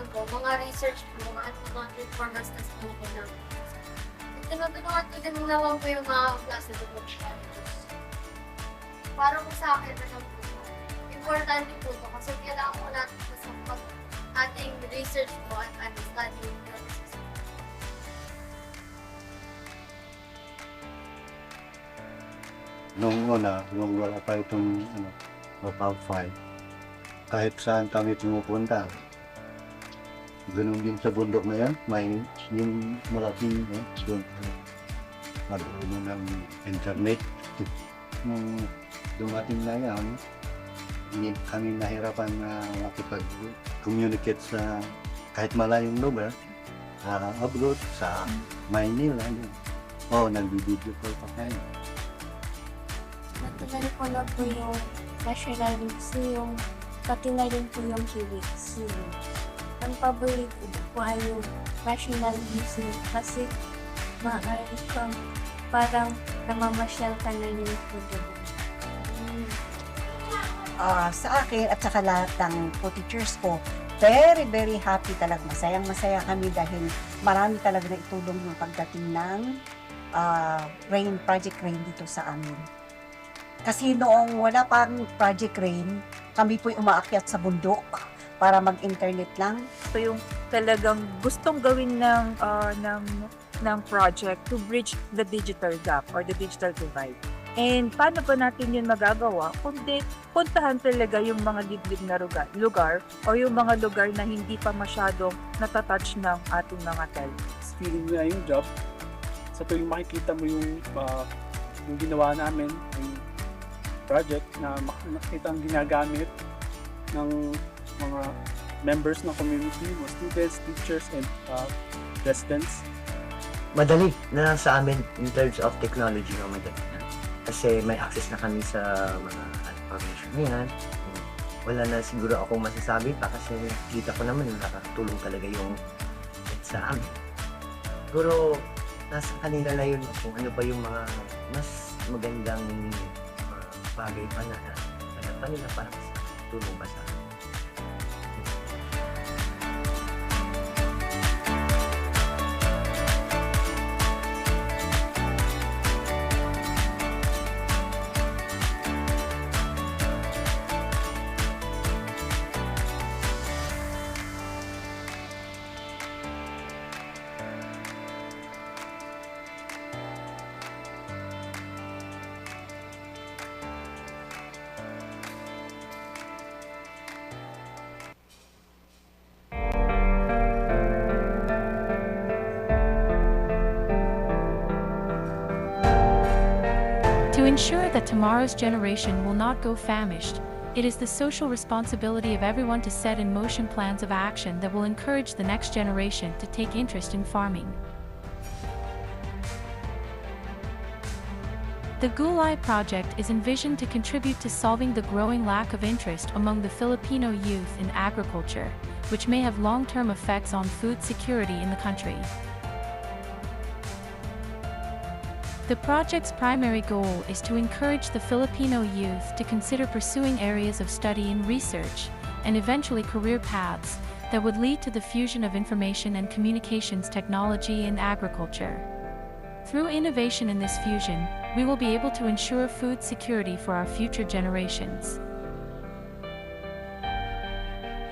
mga research po, mga performance test po ko na. Tinutulungan ko din naman po yung mga klase ng para po sa akin na lang po. Importante po ito kasi kailangan ko natin po sa ating research po at studying process. Nung una, nung wala pa itong Pop 5, kahit saan kami pumupunta, ganun din sa bundok na yan, may yung malaking doon magkaroon ng internet. Nung dumating na yan, hindi kami nahirapan na makipag-communicate sa kahit malayong lugar, abroad, sa Maynila. Nag-video call pa kayo. Matagal ko na po yung national museum, pati na rin po yung kiwiks. Ang paborito po ay yung national museum kasi maaari kang parang namamasyal ka na rin po doon. Sa akin at saka lahat ng co-teachers ko, very, very happy talaga. Masayang-masaya kami dahil marami talaga na itulong yung pagdating ng REIINN, Project REIINN dito sa amin. Kasi noong wala pang Project REIINN, kami po'y umaakyat sa bundok para mag-internet lang. Ito yung talagang gustong gawin ng project to bridge the digital gap or the digital divide. And paano ba natin yun magagawa? Kundi puntahan talaga yung mga liblib na lugar o yung mga lugar na hindi pa masyadong natatouch ng ating mga telcos. Feeling nila yung job, sa tuwing makikita mo yung ginawa namin, yung project na makita ang ginagamit ng mga members ng community, mga students, teachers, and residents. Madali na sa amin in terms of technology, no, madali na. Kasi may access na kami sa mga information na yan. Wala na siguro akong masasabi pa kasi kita ko naman nakakatulong talaga yung sa amin. Siguro nasa kanila na yun kung ano pa yung mga mas magandang bagay pa na nila para sa tulong ba sa amin. To ensure that tomorrow's generation will not go famished, it is the social responsibility of everyone to set in motion plans of action that will encourage the next generation to take interest in farming. The Gulay project is envisioned to contribute to solving the growing lack of interest among the Filipino youth in agriculture, which may have long-term effects on food security in the country. The project's primary goal is to encourage the Filipino youth to consider pursuing areas of study and research, and eventually career paths, that would lead to the fusion of information and communications technology and agriculture. Through innovation in this fusion, we will be able to ensure food security for our future generations.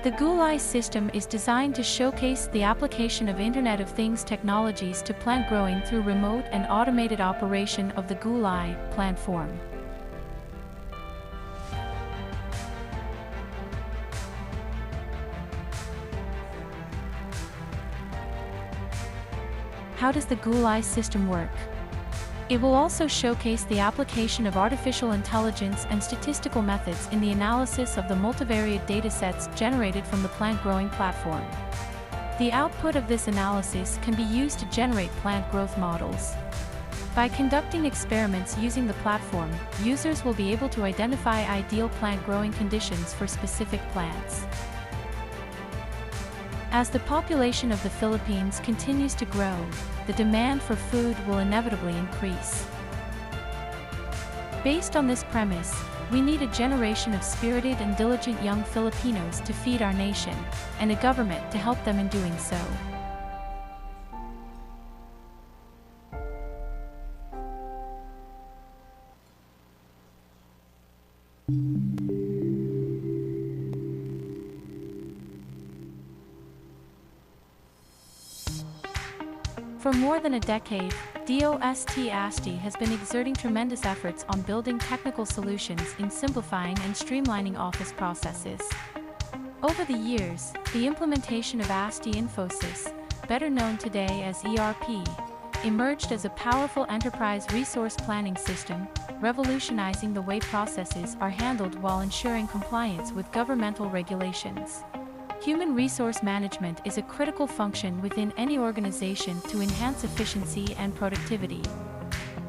The Gulay system is designed to showcase the application of Internet of Things technologies to plant growing through remote and automated operation of the Gulay plant form. How does the Gulay system work? It will also showcase the application of artificial intelligence and statistical methods in the analysis of the multivariate datasets generated from the plant growing platform. The output of this analysis can be used to generate plant growth models. By conducting experiments using the platform, users will be able to identify ideal plant growing conditions for specific plants. As the population of the Philippines continues to grow, the demand for food will inevitably increase. Based on this premise, we need a generation of spirited and diligent young Filipinos to feed our nation, and a government to help them in doing so. For more than a decade, DOST-ASTI has been exerting tremendous efforts on building technical solutions in simplifying and streamlining office processes. Over the years, the implementation of ASTI Infosys, better known today as ERP, emerged as a powerful enterprise resource planning system, revolutionizing the way processes are handled while ensuring compliance with governmental regulations. Human resource management is a critical function within any organization to enhance efficiency and productivity.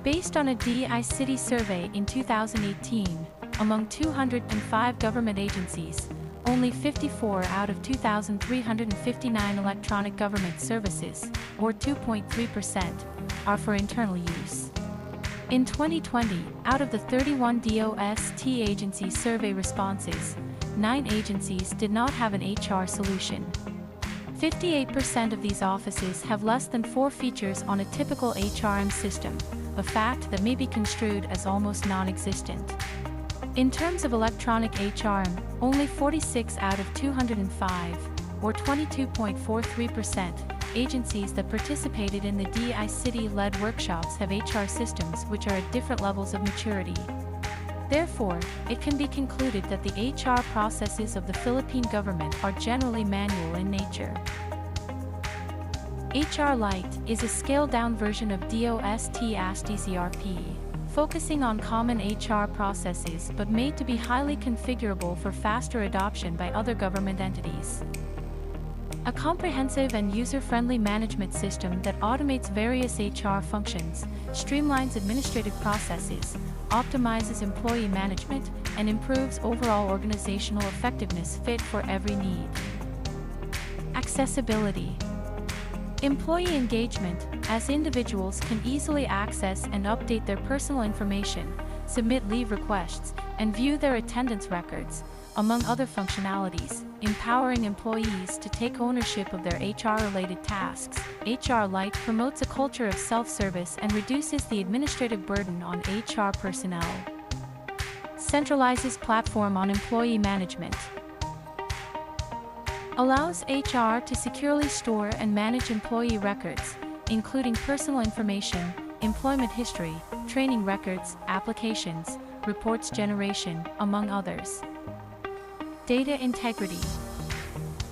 Based on a DI-City survey in 2018, among 205 government agencies, only 54 out of 2,359 electronic government services, or 2.3%, are for internal use. In 2020, out of the 31 DOST agency survey responses, 9 agencies did not have an HR solution. 58% of these offices have less than 4 features on a typical HRM system, a fact that may be construed as almost non-existent. In terms of electronic HRM, only 46 out of 205, or 22.43%, agencies that participated in the DI-City-led workshops have HR systems which are at different levels of maturity. Therefore, it can be concluded that the HR processes of the Philippine government are generally manual in nature. HR Lite is a scaled-down version of DOST-ASTI CRP, focusing on common HR processes but made to be highly configurable for faster adoption by other government entities. A comprehensive and user-friendly management system that automates various HR functions, streamlines administrative processes, optimizes employee management, and improves overall organizational effectiveness fit for every need. Accessibility. Employee engagement, as individuals can easily access and update their personal information, submit leave requests, and view their attendance records, among other functionalities, empowering employees to take ownership of their HR-related tasks. HR Lite promotes a culture of self-service and reduces the administrative burden on HR personnel. Centralizes platform on employee management. Allows HR to securely store and manage employee records, including personal information, employment history, training records, applications, reports generation, among others. Data integrity.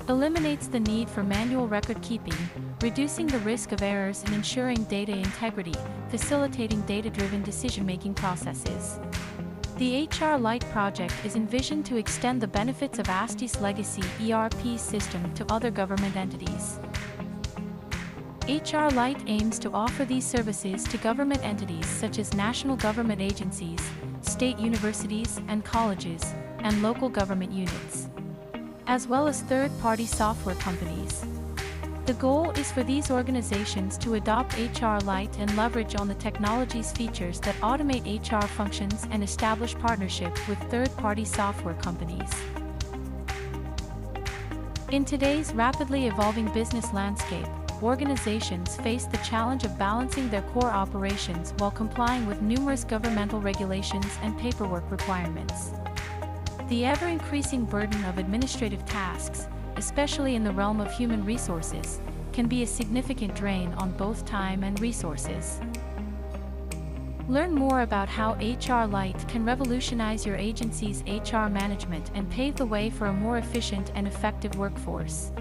Eliminates the need for manual record keeping, reducing the risk of errors and ensuring data integrity, facilitating data-driven decision-making processes. The HR Lite project is envisioned to extend the benefits of ASTI's legacy ERP system to other government entities. HR Lite aims to offer these services to government entities such as national government agencies, state universities and colleges, and local government units, as well as third-party software companies. The goal is for these organizations to adopt HR Lite and leverage on the technology's features that automate HR functions and establish partnership with third-party software companies. In today's rapidly evolving business landscape, organizations face the challenge of balancing their core operations while complying with numerous governmental regulations and paperwork requirements. The ever-increasing burden of administrative tasks, especially in the realm of human resources, can be a significant drain on both time and resources. Learn more about how HR Lite can revolutionize your agency's HR management and pave the way for a more efficient and effective workforce.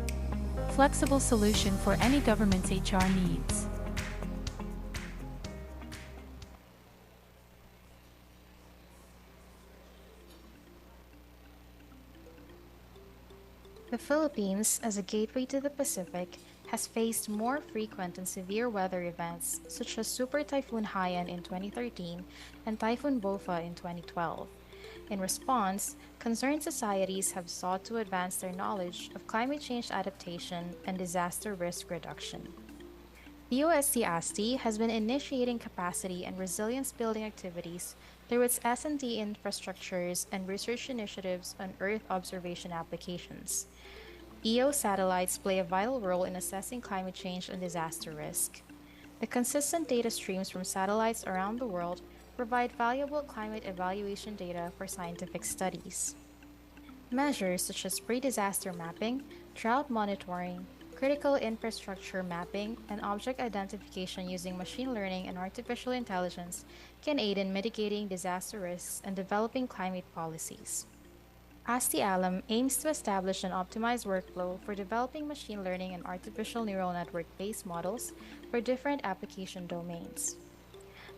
Flexible solution for any government's HR needs. The Philippines, as a gateway to the Pacific, has faced more frequent and severe weather events such as Super Typhoon Haiyan in 2013 and Typhoon Bopha in 2012. In response, concerned societies have sought to advance their knowledge of climate change adaptation and disaster risk reduction. DOST-ASTI has been initiating capacity and resilience building activities through its S&D infrastructures and research initiatives on Earth observation applications. EO satellites play a vital role in assessing climate change and disaster risk. The consistent data streams from satellites around the world provide valuable climate evaluation data for scientific studies. Measures such as pre-disaster mapping, drought monitoring, critical infrastructure mapping, and object identification using machine learning and artificial intelligence can aid in mitigating disaster risks and developing climate policies. ASTI-ALM aims to establish an optimized workflow for developing machine learning and artificial neural network-based models for different application domains.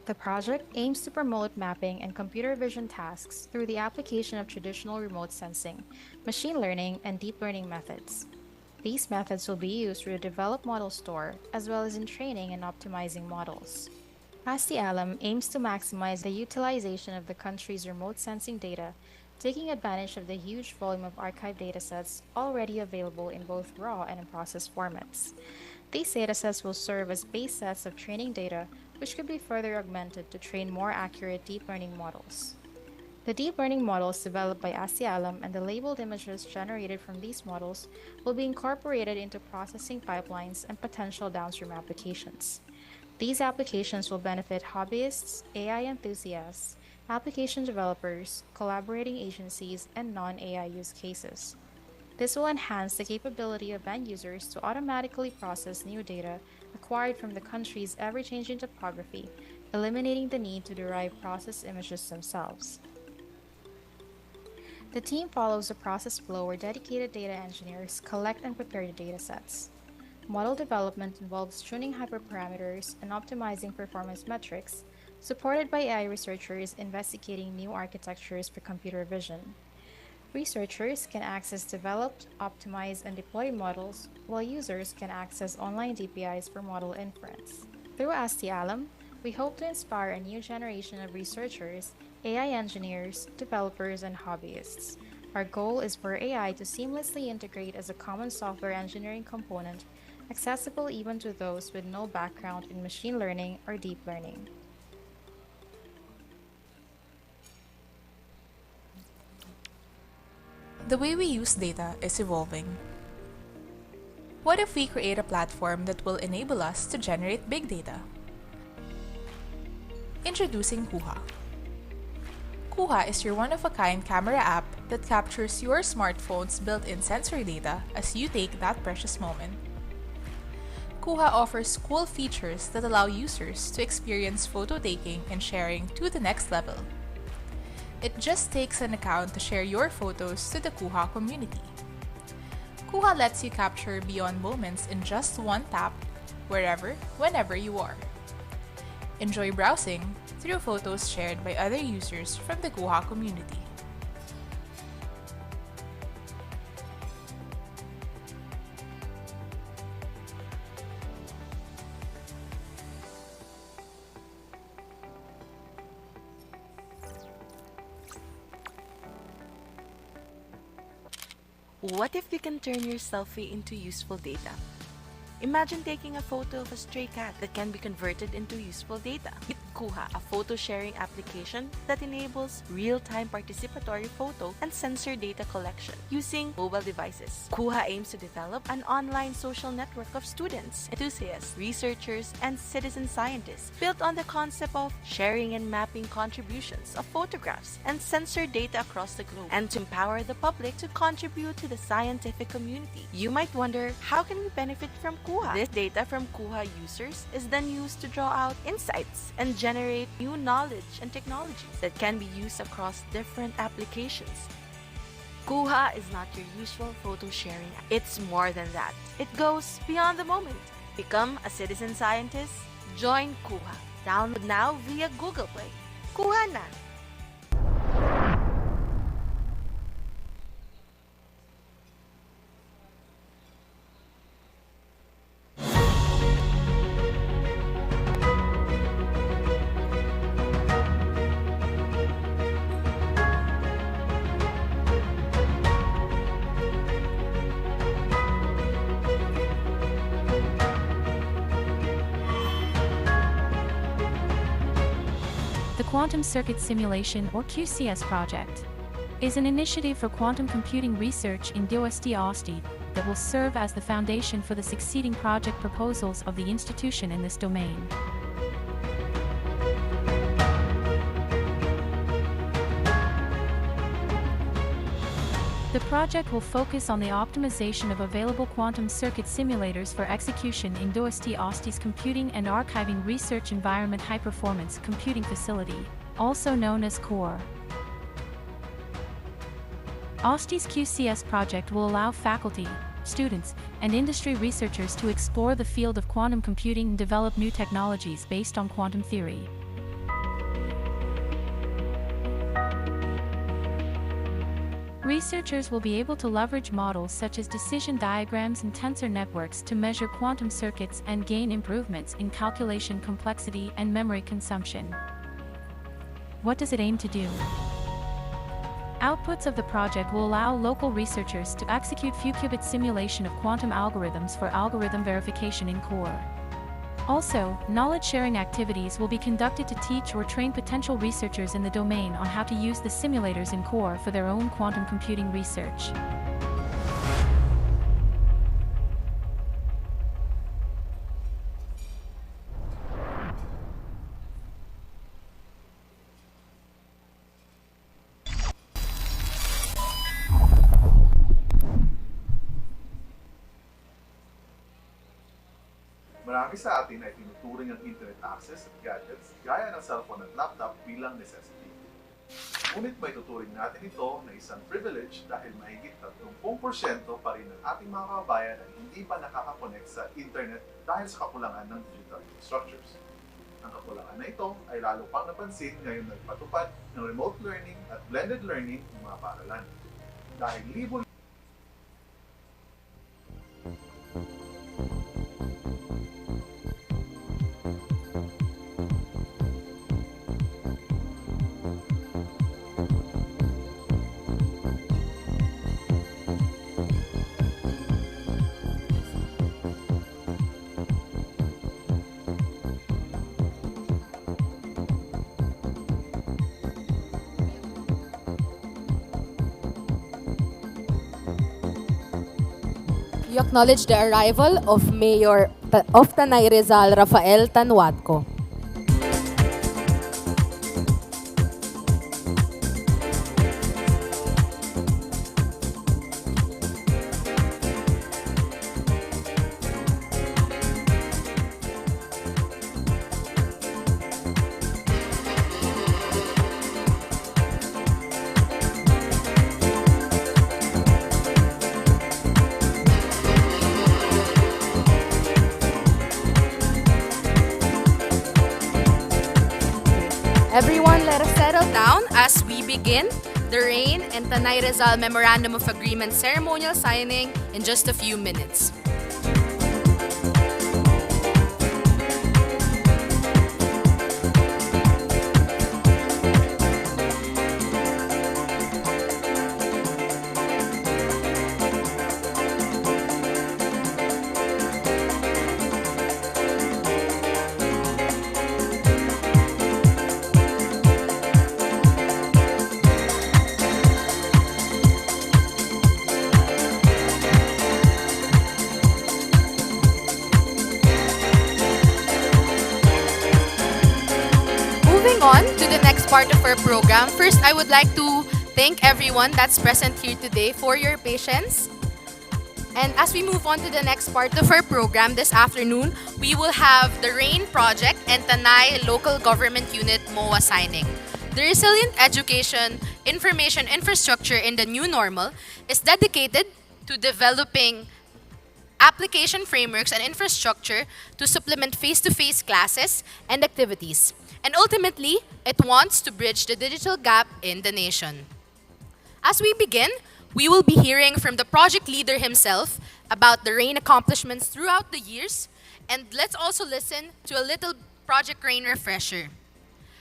The project aims to promote mapping and computer vision tasks through the application of traditional remote sensing, machine learning, and deep learning methods. These methods will be used through the developed model store, as well as in training and optimizing models. ASTI-ALM aims to maximize the utilization of the country's remote sensing data, taking advantage of the huge volume of archived datasets already available in both raw and unprocessed formats. These datasets will serve as base sets of training data, which could be further augmented to train more accurate deep learning models. The deep learning models developed by ASTI-ALM and the labeled images generated from these models will be incorporated into processing pipelines and potential downstream applications. These applications will benefit hobbyists, AI enthusiasts, application developers, collaborating agencies, and non-AI use cases. This will enhance the capability of end users to automatically process new data acquired from the country's ever-changing topography, eliminating the need to derive processed images themselves. The team follows a process flow where dedicated data engineers collect and prepare the datasets. Model development involves tuning hyperparameters and optimizing performance metrics, supported by AI researchers investigating new architectures for computer vision. Researchers can access developed, optimize, and deploy models, while users can access online DPIs for model inference. Through ASTI Alum, we hope to inspire a new generation of researchers, AI engineers, developers, and hobbyists. Our goal is for AI to seamlessly integrate as a common software engineering component, accessible even to those with no background in machine learning or deep learning. The way we use data is evolving. What if we create a platform that will enable us to generate big data? Introducing Kuha. Kuha is your one-of-a-kind camera app that captures your smartphone's built-in sensory data as you take that precious moment. Kuha offers cool features that allow users to experience photo taking and sharing to the next level. It just takes an account to share your photos to the Kuha community. Kuha lets you capture beyond moments in just one tap, wherever, whenever you are. Enjoy browsing through photos shared by other users from the Kuha community. What if you can turn your selfie into useful data? Imagine taking a photo of a stray cat that can be converted into useful data. With Kuha, a photo sharing application that enables real-time participatory photo and sensor data collection using mobile devices. Kuha aims to develop an online social network of students, enthusiasts, researchers, and citizen scientists built on the concept of sharing and mapping contributions of photographs and sensor data across the globe, and to empower the public to contribute to the scientific community. You might wonder, how can we benefit from Kuha? This data from Kuha users is then used to draw out insights and generate new knowledge and technologies that can be used across different applications. Kuha is not your usual photo sharing app. It's more than that. It goes beyond the moment. Become a citizen scientist? Join Kuha. Download now via Google Play. Kuha na! The Quantum Circuit Simulation, or QCS project, is an initiative for quantum computing research in DOST-ASTI that will serve as the foundation for the succeeding project proposals of the institution in this domain. The project will focus on the optimization of available quantum circuit simulators for execution in DOST-ASTI's computing and archiving research environment high-performance computing facility, also known as CORE. ASTI's QCS project will allow faculty, students, and industry researchers to explore the field of quantum computing and develop new technologies based on quantum theory. Researchers will be able to leverage models such as decision diagrams and tensor networks to measure quantum circuits and gain improvements in calculation complexity and memory consumption. What does it aim to do? Outputs of the project will allow local researchers to execute few-qubit simulation of quantum algorithms for algorithm verification in CORE. Also, knowledge-sharing activities will be conducted to teach or train potential researchers in the domain on how to use the simulators in CORE for their own quantum computing research. Marami sa atin ay tinuturing ang internet access at gadgets gaya ng cellphone at laptop bilang necessity. Ngunit may tuturing natin ito na isang privilege dahil mahigit 30% pa rin ng ating mga kababayan ay hindi pa nakaka-connect sa internet dahil sa kakulangan ng digital infrastructures. Ang kakulangan na ito ay lalo pang napansin ngayon nagpatupad ng remote learning at blended learning ng mga paaralan. Dahil libo We acknowledge the arrival of Mayor of Tanay Rizal, Rafael Tanjuatco. Everyone, let us settle down as we begin the REIINN and Tanay Rizal Memorandum of Agreement ceremonial signing in just a few minutes. On to the next part of our program. First, I would like to thank everyone that's present here today for your patience. And as we move on to the next part of our program this afternoon, we will have the REIINN project and Tanay Local Government Unit MOA signing. The resilient education information infrastructure in the new normal is dedicated to developing application frameworks and infrastructure to supplement face-to-face classes and activities. And ultimately, it wants to bridge the digital gap in the nation. As we begin, we will be hearing from the project leader himself about the REIINN accomplishments throughout the years, and let's also listen to a little Project REIINN refresher.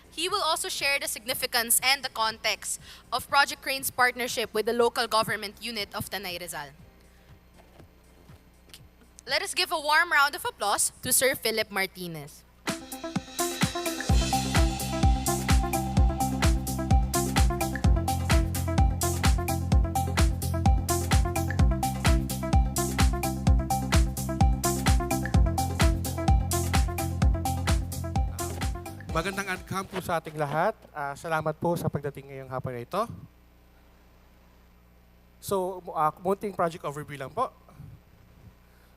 He will also share the significance and the context of Project REIINN's partnership with the local government unit of Tanay Rizal. Let us give a warm round of applause to Sir Philip Martinez. Magandang adcam po sa ating lahat. Salamat po sa pagdating ngayong hapon na ito. So, munting project overview lang po.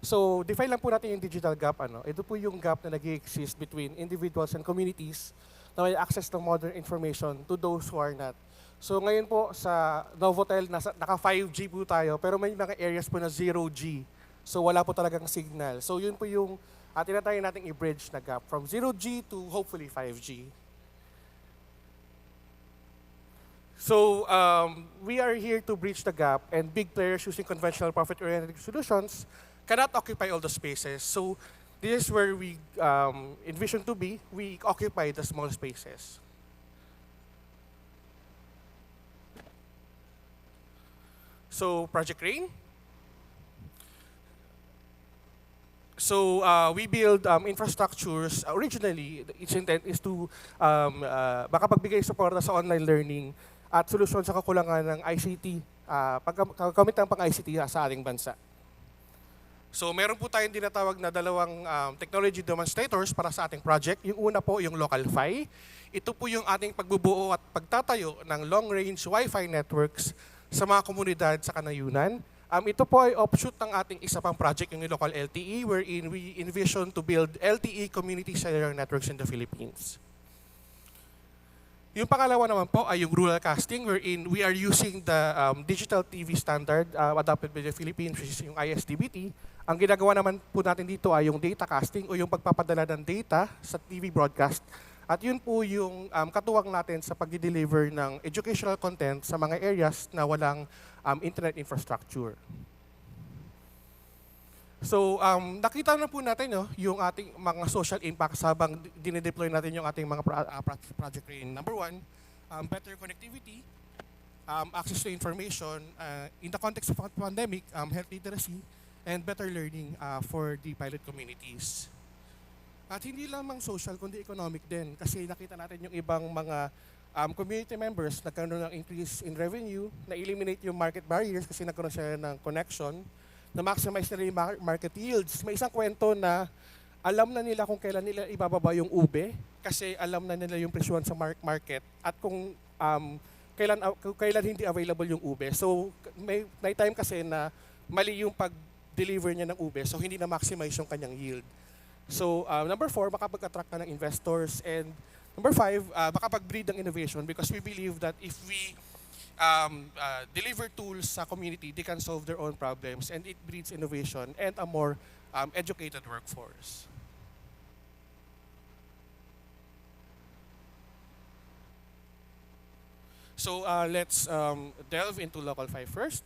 So, define lang po natin yung digital gap. Ito po yung gap na nag-exist between individuals and communities na may access to modern information to those who are not. So, ngayon po sa Novotel, naka 5G po tayo, pero may mga areas po na 0G. So, wala po talagang signal. So, yun po yung tinatry natin i-bridge na gap from 0G to hopefully 5G. So we are here to bridge the gap, and big players using conventional profit-oriented solutions cannot occupy all the spaces. So this is where we envision to be. We occupy the small spaces. So Project REIINN. So we build infrastructures. Originally, its intent is to makapagbigay suporta sa online learning at solusyon sa kakulangan ng ICT, paggamit ng pang-ICT sa ating bansa. So meron po tayong dinatawag na dalawang technology demonstrators para sa ating project. Yung una po, yung local Fi. Ito po yung ating pagbubuo at pagtatayo ng long-range Wi-Fi networks sa mga komunidad sa kanayunan. Ito po ay offshoot ng ating isa pang project, yung local LTE, wherein we envision to build LTE community cellular networks in the Philippines. Yung pangalawa naman po ay yung rural casting wherein we are using the digital TV standard adopted by the Philippines, which is yung ISDBT. Ang ginagawa naman po natin dito ay yung data casting o yung pagpapadala ng data sa TV broadcast. At yun po yung katuwang natin sa pag-deliver ng educational content sa mga areas na walang internet infrastructure. So, nakita na po natin yung ating mga social impacts habang dinedeploy natin yung ating mga Project REIINN. Number one, better connectivity, access to information in the context of pandemic, health literacy, and better learning for the pilot communities. At hindi lamang social, kundi economic din. Kasi nakita natin yung ibang mga community members nagkaroon ng increase in revenue, na-eliminate yung market barriers kasi nagkaroon siya ng connection, na-maximize nila yung market yields. May isang kwento na alam na nila kung kailan nila ibababa yung ube kasi alam na nila yung presyon sa market at kung kailan hindi available yung ube. So may time kasi na mali yung pag-deliver niya ng ube so hindi na maximize yung kanyang yield. So number 4, makapag-attract ka ng investors, and number 5, makapag-breed ng innovation because we believe that if we deliver tools sa community, they can solve their own problems and it breeds innovation and a more educated workforce. So let's delve into Local 5 first.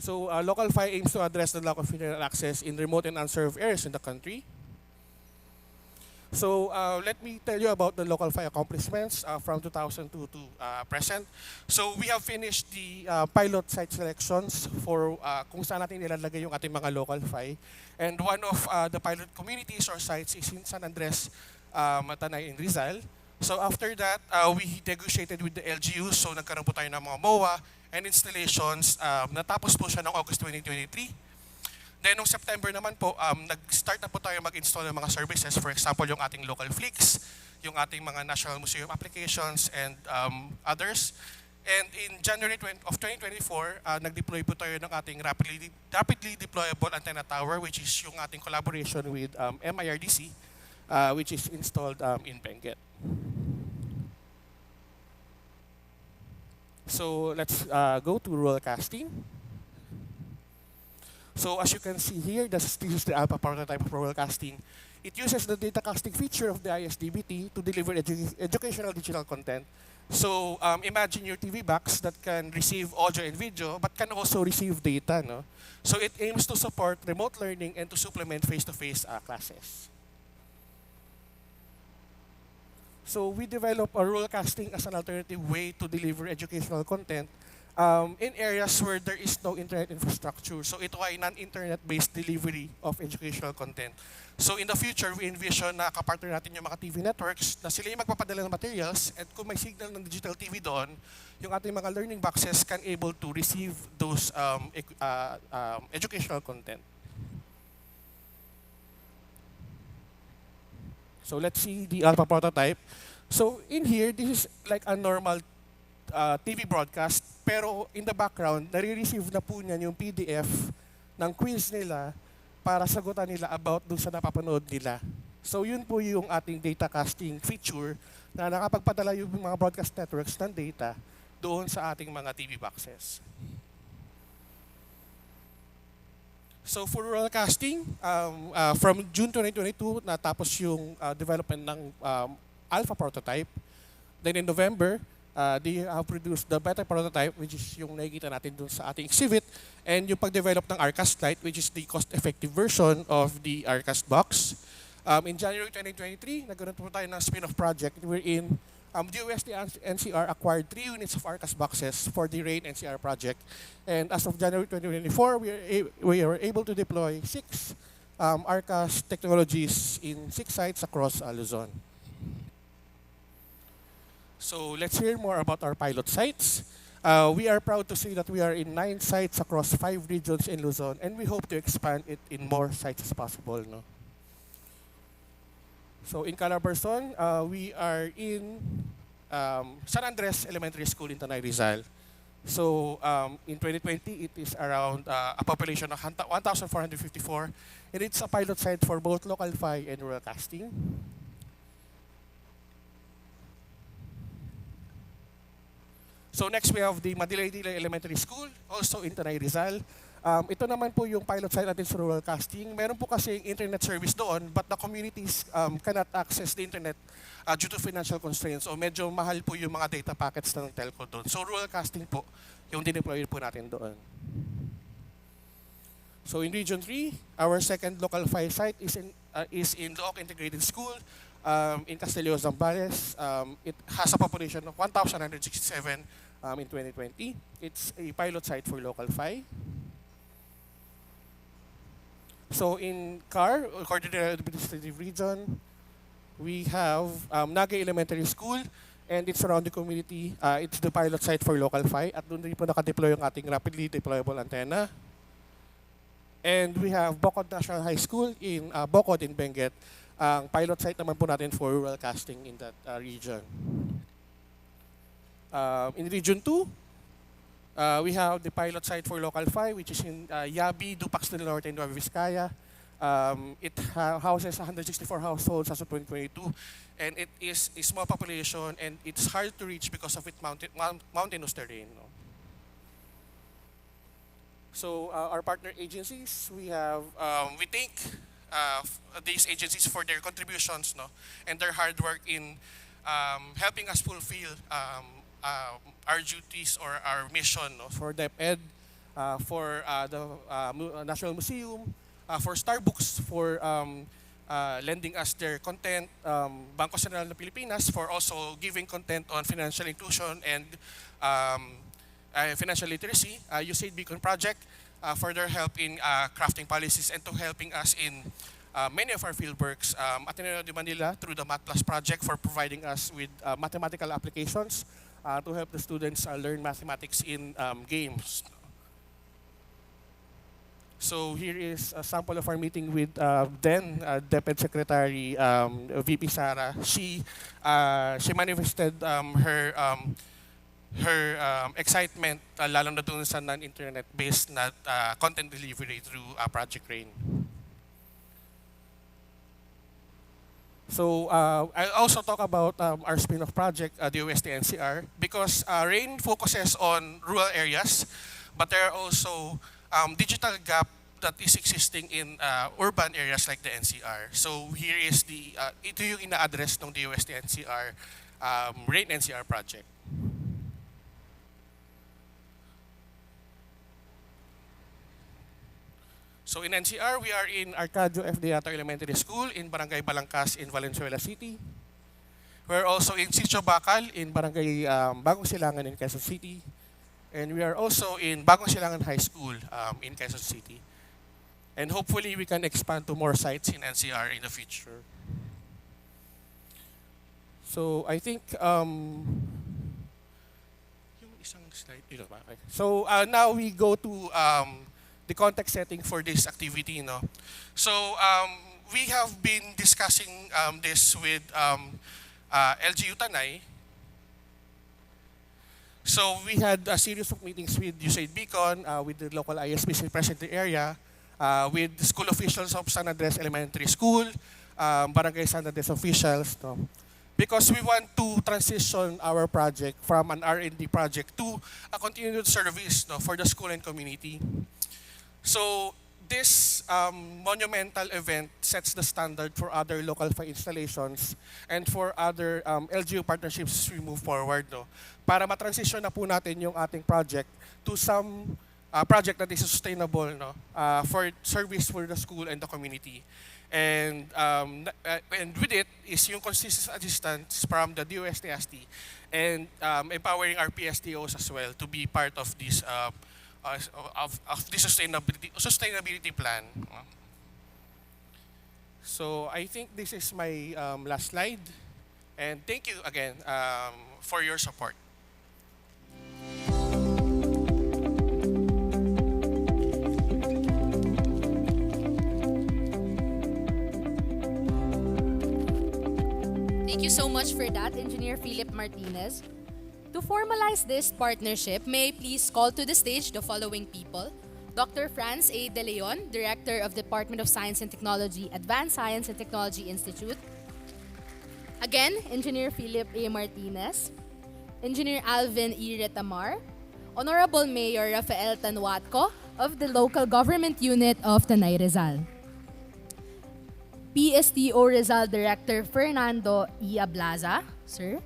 So Local 5 aims to address the lack of internet access in remote and unserved areas in the country. So let me tell you about the Local 5 accomplishments from 2002 to present. So we have finished the pilot site selections for kung saan natin ilalagay yung ating mga Local 5. And one of the pilot communities or sites is in San Andres, Tanay and Rizal. So after that, we negotiated with the LGU. So nagkaroon po tayo ng mga MOA and installations. Natapos po siya noong August 2023. Then, noong September naman po, nag-start na po tayo mag-install ng mga services. For example, yung ating local flicks, yung ating mga National Museum applications, and others. And in January of 2024, nag-deploy po tayo ng ating rapidly deployable antenna tower, which is yung ating collaboration with MIRDC, which is installed in Benguet. So, let's go to rural casting. So as you can see here, this is the alpha prototype of rural casting. It uses the data casting feature of the ISDBT to deliver educational digital content. So imagine your TV box that can receive audio and video, but can also receive data. No? So it aims to support remote learning and to supplement face-to-face classes. So we develop a rural casting as an alternative way to deliver educational content in areas where there is no internet infrastructure. So ito ay non-internet-based delivery of educational content. So in the future, we envision na kapartner natin yung mga TV networks na sila yung magpapadala ng materials, at kung may signal ng digital TV doon, yung ating mga learning boxes can able to receive those educational content. So let's see the alpha prototype. So in here, this is like a normal TV broadcast, pero in the background, nare-receive na po niyan yung PDF ng quiz nila para sagutan nila about dun sa napapanood nila. So yun po yung ating data casting feature na nakapagpadala yung mga broadcast networks ng data doon sa ating mga TV boxes. So for rural casting, from June 2022, natapos yung development ng alpha prototype. Then in November, they have produced the beta prototype, which is yung nakikita natin dun sa ating exhibit, and yung pag-develop ng Arcast Lite, which is the cost-effective version of the Arcast box. In January 2023, nagkaroon po tayo ng spin-off project wherein DOST-NCR acquired 3 units of Arcast boxes for the REIINN NCR project. And as of January 2024, we are able to deploy 6 Arcast technologies in 6 sites across Luzon. So let's hear more about our pilot sites. We are proud to say that we are in 9 sites across 5 regions in Luzon, and we hope to expand it in more sites as possible. No? So in Calabarzon, we are in San Andres Elementary School in Tanay Rizal. So in 2020, it is around a population of 1,454, and it's a pilot site for both local FI and rural casting. So next we have the Madilay-Dilay Elementary School, also in Tanay Rizal. Ito naman po yung pilot site natin sa rural casting. Meron po kasi internet service doon, but the communities cannot access the internet due to financial constraints. O medyo mahal po yung mga data packets ng telco doon. So rural casting po yung dineploy po natin doon. So in Region 3, our second local 5 site is in Looc Integrated School in Castillo, Zambales. It has a population of 1,967 in 2020. It's a pilot site for local 5. So in CAR, Coordinated Administrative Region, we have Nagay Elementary School and its surrounding community. It's the pilot site for local 5 at doon din po nakadeploy yung ating rapidly deployable antenna. And we have Bocod National High School in Bocod in Benguet. Ang pilot site naman po natin for rural casting in that region. In Region 2, we have the pilot site for local 5, which is in Yabi, Dupax del Norte, and Nueva Vizcaya. It houses 164 households as of 2022, and it is a small population, and it's hard to reach because of its mountainous terrain. No? So our partner agencies, we thank these agencies for their contributions, no, and their hard work in helping us fulfill our duties or our mission, no, for DepEd, for the National Museum, for Starbucks for lending us their content, Bangko Sentral ng Pilipinas for also giving content on financial inclusion and financial literacy, USAID Beacon Project for their help in crafting policies and to helping us in many of our fieldworks. Ateneo de Manila through the Math Plus project for providing us with mathematical applications to help the students learn mathematics in games. So here is a sample of our meeting with then DepEd Secretary VP Sara. She manifested her excitement lalo na dun sa non-internet based na content delivery through Project REIINN. So I'll also talk about our spin-off project, DOST-NCR, because REIINN focuses on rural areas, but there are also digital gap that is existing in urban areas like the NCR. So here is ito yung ina-address ng DOST-NCR REIINN NCR project. So in NCR, we are in Arcadio F. Deato Elementary School in Barangay Balangkas in Valenzuela City. We're also in Sitio Bacal in Barangay Bagong Silangan in Quezon City. And we are also in Bagong Silangan High School in Quezon City. And hopefully we can expand to more sites in NCR in the future. So I think, yung isang slide, okay. So now we go to the context setting for this activity, no. So we have been discussing this with LGU Tanay. So we had a series of meetings with USAID Beacon, with the local ISPs present in the area, with the school officials of San Andres Elementary School, Barangay San Andres officials, no. Because we want to transition our project from an R&D project to a continued service, no, for the school and community. So this monumental event sets the standard for other local installations and for other LGU partnerships as we move forward, no? Para matransition na po natin yung ating project to some project that is sustainable, no? For service for the school and the community. And with it is yung consistent assistance from the DOST-ASTI and empowering our PSTOs as well to be part of this of the sustainability plan. So I think this is my last slide, and thank you again for your support. Thank you so much for that, Engineer Philip Martinez. To formalize this partnership, may I please call to the stage the following people. Dr. Franz A. De Leon, Director of Department of Science and Technology, Advanced Science and Technology Institute. Again, Engineer Philip A. Martinez. Engineer Alvin E. Retamar, Honorable Mayor Rafael Tanjuatco of the Local Government Unit of Tanay Rizal, PSTO Rizal Director Fernando E. Ablaza, sir.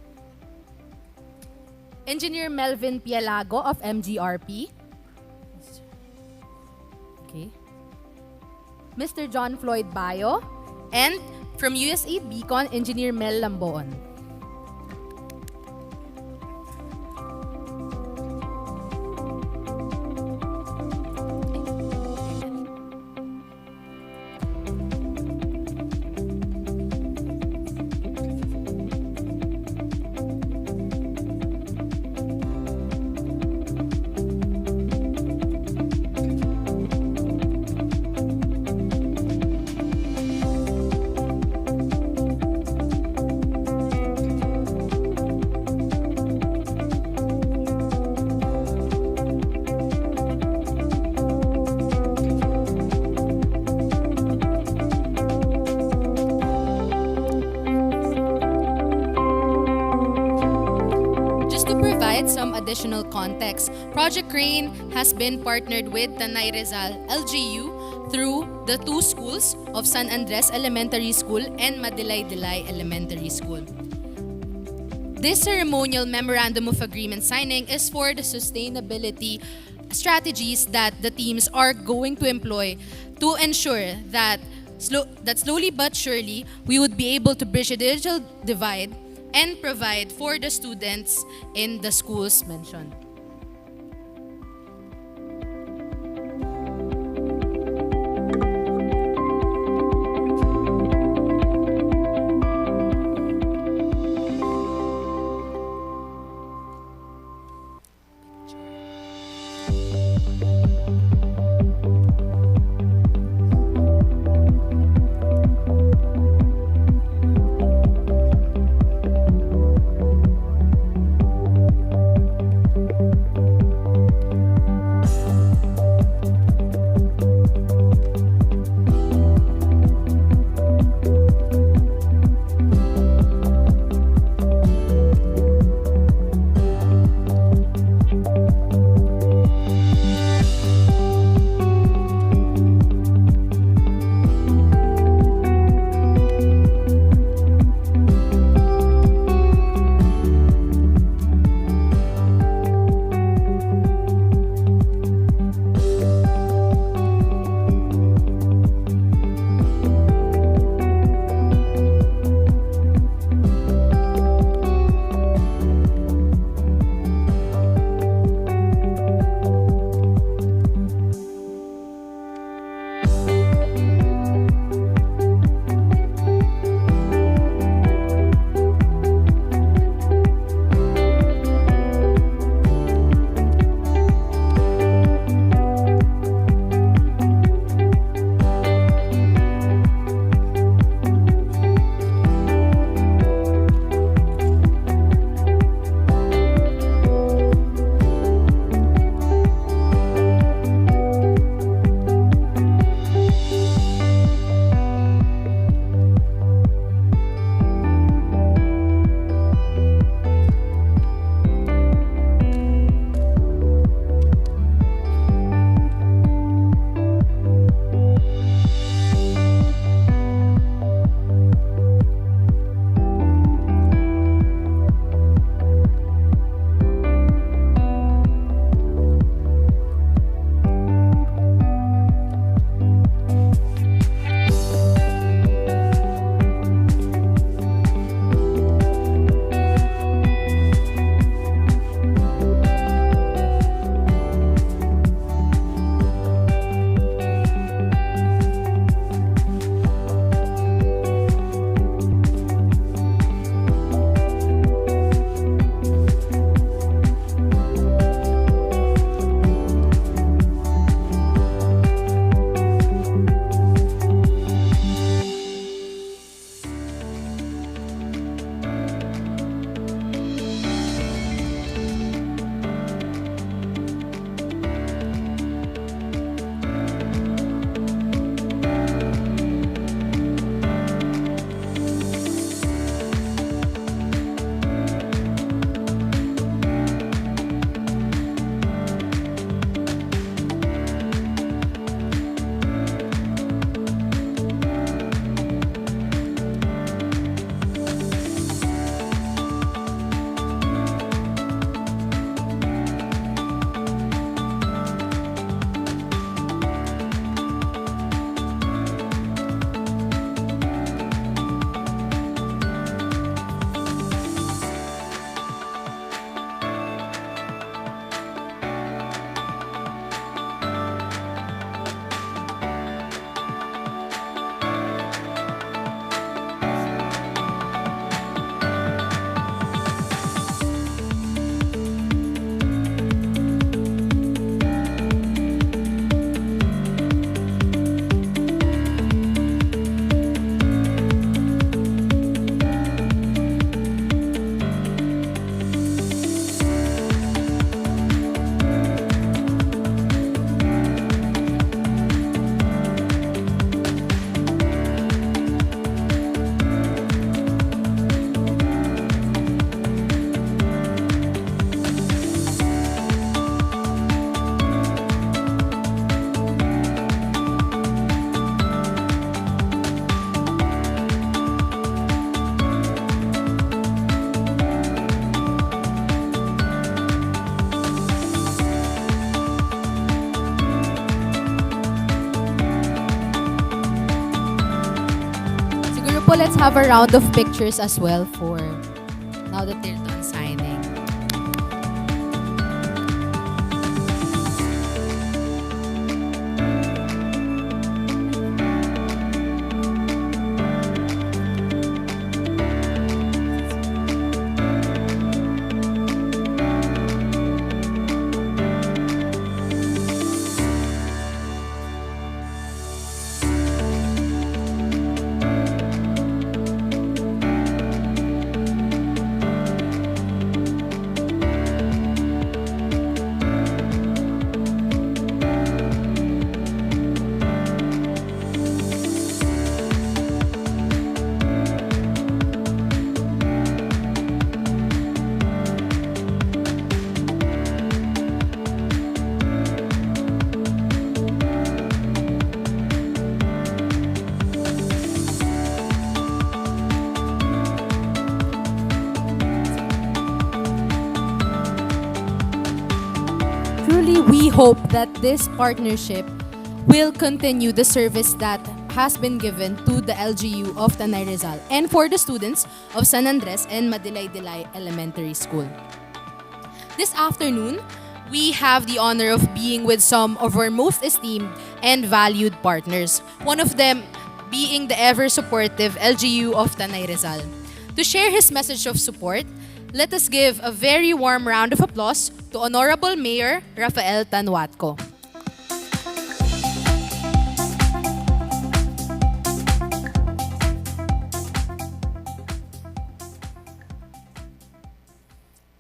Engineer Melvin Pielago of MGRP. Okay. Mr. Jon Floyd Bio, and from USAID BEACON, Engineer Mel Lamboon. Some additional context, Project REIINN has been partnered with Tanay LGU through the two schools of San Andres Elementary School and Madilay-Dilay Elementary School. This ceremonial memorandum of agreement signing is for the sustainability strategies that the teams are going to employ to ensure that slowly but surely we would be able to bridge the digital divide and provide for the students in the schools mentioned. po, let's have a round of pictures as well for now that they're done signing. Truly, we hope that this partnership will continue the service that has been given to the LGU of Tanay Rizal and for the students of San Andres and Madilay-Dilay Elementary School. This afternoon, we have the honor of being with some of our most esteemed and valued partners, one of them being the ever-supportive LGU of Tanay Rizal. To share his message of support, let us give a very warm round of applause to Honorable Mayor Rafael Tanjuatco.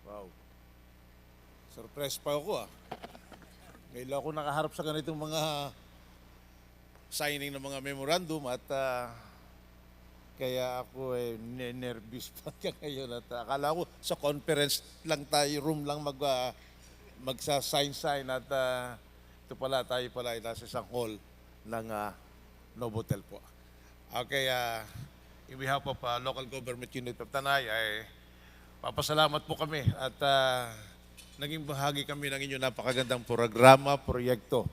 Wow. Surprise pa ako ah. Ngayon lang ako nakaharap sa ganitong mga signing ng mga memorandum at kaya ako nervous pa ngayon at akala ko sa conference lang tayo, room lang magsa-sign at ito pala tayo pala ay nasa isang hall ng Novotel po. Okay, in behalf of Local Government Unit of Tanay ay papasalamat po kami at naging bahagi kami ng inyong napakagandang programa, proyekto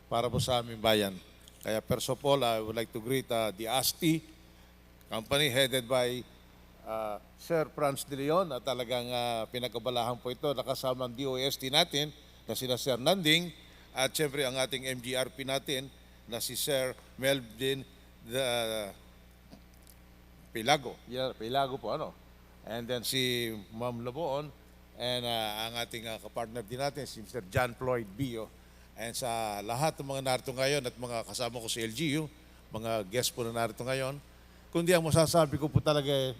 para po sa aming bayan. Kaya first of all, I would like to greet the ASTI company headed by Sir Franz de Leon at talagang pinagkabalahan po ito nakasama ang DOST natin na sina Sir Nanding at syempre ang ating MGRP natin na si Sir Melvin Pielago. Yeah, Pielago po ano. And then si Ma'am Laboon and ang ating kapartner din natin si Mr. Jon Floyd Bio. And sa lahat ng mga narito ngayon at mga kasama ko sa LGU, mga guest po na narito ngayon, kundi ang masasabi ko po talaga